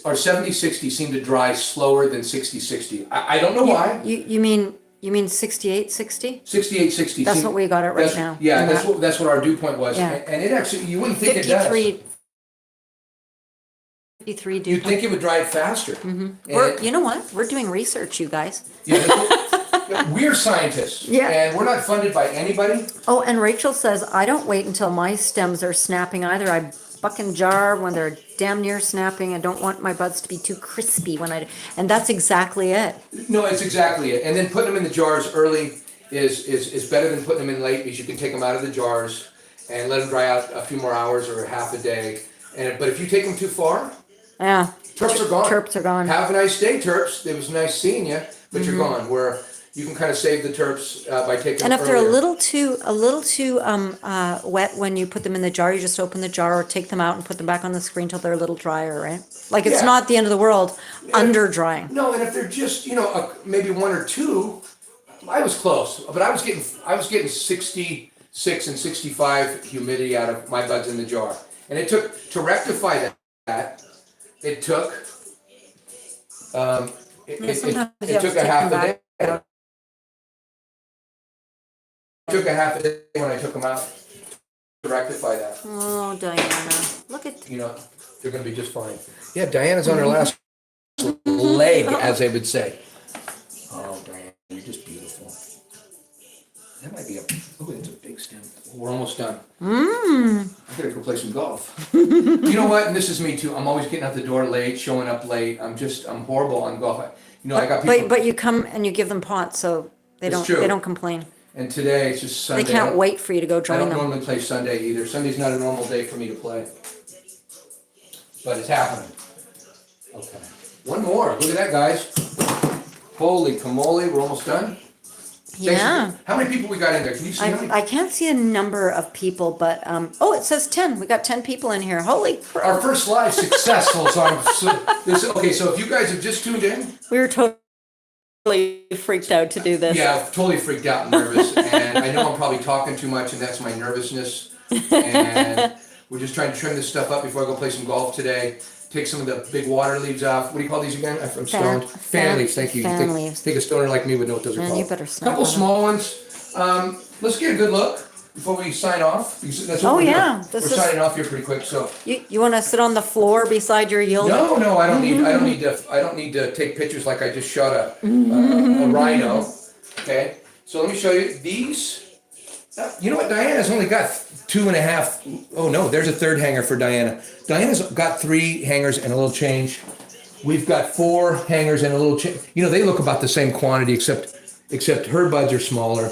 or 70-60 seem to dry slower than 60-60. I don't know why. You mean 68-60? 68-60. That's what we got it right now. Yeah, that's what our dew point was. Yeah. And it actually, you wouldn't think it does. 53 dew You'd point. think it would dry faster. Mm-hmm. You know what? We're doing research, you guys. We're scientists, and we're not funded by anybody. Oh, and Rachel says, I don't wait until my stems are snapping either. I buck and jar when they're damn near snapping. I don't want my buds to be too crispy and that's exactly it. No, it's exactly it. And then putting them in the jars early is better than putting them in late, because you can take them out of the jars and let them dry out a few more hours or half a day. But if you take them too far, terps are gone. Terps are gone. Have a nice day, terps. It was nice seeing you, but you're gone. Where you can kind of save the terps by taking them And if they're earlier. a little too wet when you put them in the jar, you just open the jar or take them out and put them back on the screen till they're a little drier, right? Like it's not the end of the world under drying. No, and if they're just maybe one or two, I was close, but I was getting 66 and 65 humidity out of my buds in the jar, and it took to rectify that. It took it took a half a day. It took a half a day when I took them out to rectify that. Oh, Diana, look at They're going to be just fine. Yeah, Diana's on her last leg, as they would say. Oh, Diana, you're just beautiful. That might be it's a big stem. We're almost done. I gotta go play some golf. You know what? And this is me too. I'm always getting out the door late, showing up late. I'm horrible on golf. I got people. But you come and you give them pots, so they don't complain. And today it's just Sunday. They can't wait for you to go I join don't them. normally play Sunday either. Sunday's not a normal day for me to play. But it's happening. Okay. One more. Look at that, guys. Holy camole, we're almost done. Yeah. How many people we got in there? Can you see? I can't see a number of people, but oh, it says 10. We got 10 people in here. Holy crap. Our first live successful. Okay, so if you guys have just tuned in, We were totally freaked out to do this. yeah, totally freaked out and nervous, and I know I'm probably talking too much, and that's my nervousness. And we're just trying to trim this stuff up before I go play some golf today. Take some of the big water leaves off. What do you call these again? I'm stoned. Fan leaves. Thank you. Fan leaves. Take a stoner like me would know what those are called. You better smell couple them. small ones. Let's get a good look before we sign off. That's what Oh, we're yeah. doing. We're signing off here pretty quick. So You want to sit on the floor beside your yield? no, I don't need to take pictures like I just shot a rhino. Okay, so let me show you these. You know what? Diana's only got 2.5. Oh no, there's a third hanger for Diana. Diana's got 3 hangers and a little change. We've got 4 hangers and a little change. You know, they look about the same quantity, except her buds are smaller.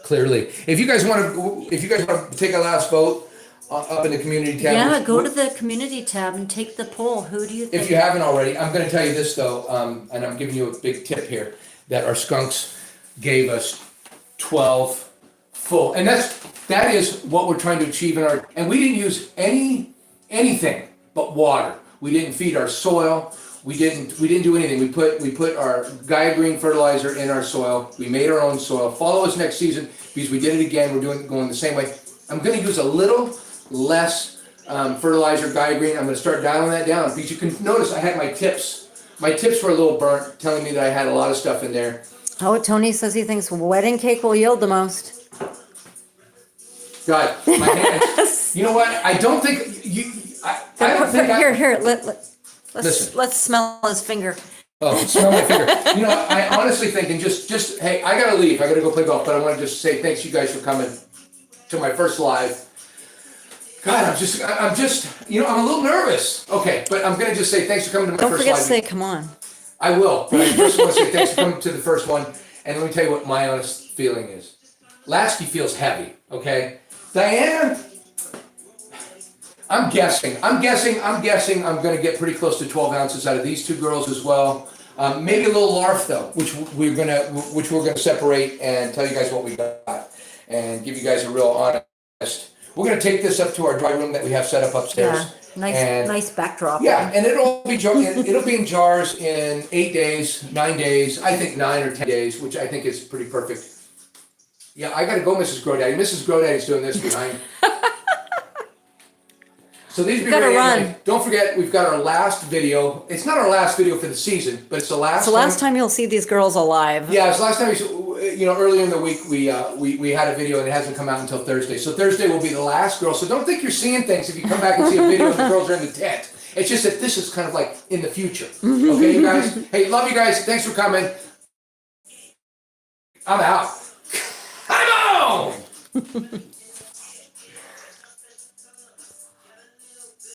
Clearly, if you guys want to take a last vote up in the community tab. Yeah, go to the community tab and take the poll. Who do you think? If you haven't already, I'm going to tell you this though, and I'm giving you a big tip here, that our skunks gave us 12 full, and that is what we're trying to achieve in our. And we didn't use anything but water. We didn't feed our soil. We didn't do anything. We put our Gaia Green fertilizer in our soil. We made our own soil. Follow us next season because we did it again. We're going the same way. I'm going to use a little less fertilizer, Gaia Green. I'm going to start dialing that down because you can notice I had my tips. My tips were a little burnt, telling me that I had a lot of stuff in there. Oh, Tony says he thinks wedding cake will yield the most. God, my hands. You know what? I don't think you. I don't think Here. Listen. Let's smell his finger. Oh, smell my finger. You know, I honestly think, and just hey, I gotta leave. I gotta go play golf, but I want to just say thanks you guys for coming to my first live. God, I'm just, you know, I'm a little nervous. Okay, but I'm gonna just say thanks for coming to my Don't first forget live. to say, come on. I will, but I first want to say thanks for coming to the first one, and let me tell you what my honest feeling is. Lasky feels heavy, okay? Diana, I'm guessing I'm going to get pretty close to 12 ounces out of these 2 girls as well. Maybe a little larf though, which we're gonna separate and tell you guys what we got and give you guys a real honest. We're gonna take this up to our dry room that we have set up upstairs. Yeah, nice backdrop. Yeah, and it'll be in jars in 8 days, 9 days. I think 9 or 10 days, which I think is pretty perfect. Yeah, I gotta go, Mrs. GrowDaddy. Mrs. GrowDaddy's doing this behind. So these be gotta ready run. anyway. Don't forget, we've got our last video. It's not our last video for the season, but it's the last. It's the last time you'll see these girls alive. Yeah, it's the last time. Earlier in the week we had a video and it hasn't come out until Thursday. So Thursday will be the last girl. So don't think you're seeing things if you come back and see a video and the girls are in the tent. It's just that this is kind of like in the future. Okay, you guys. Hey, love you guys. Thanks for coming. I'm out. I'm out.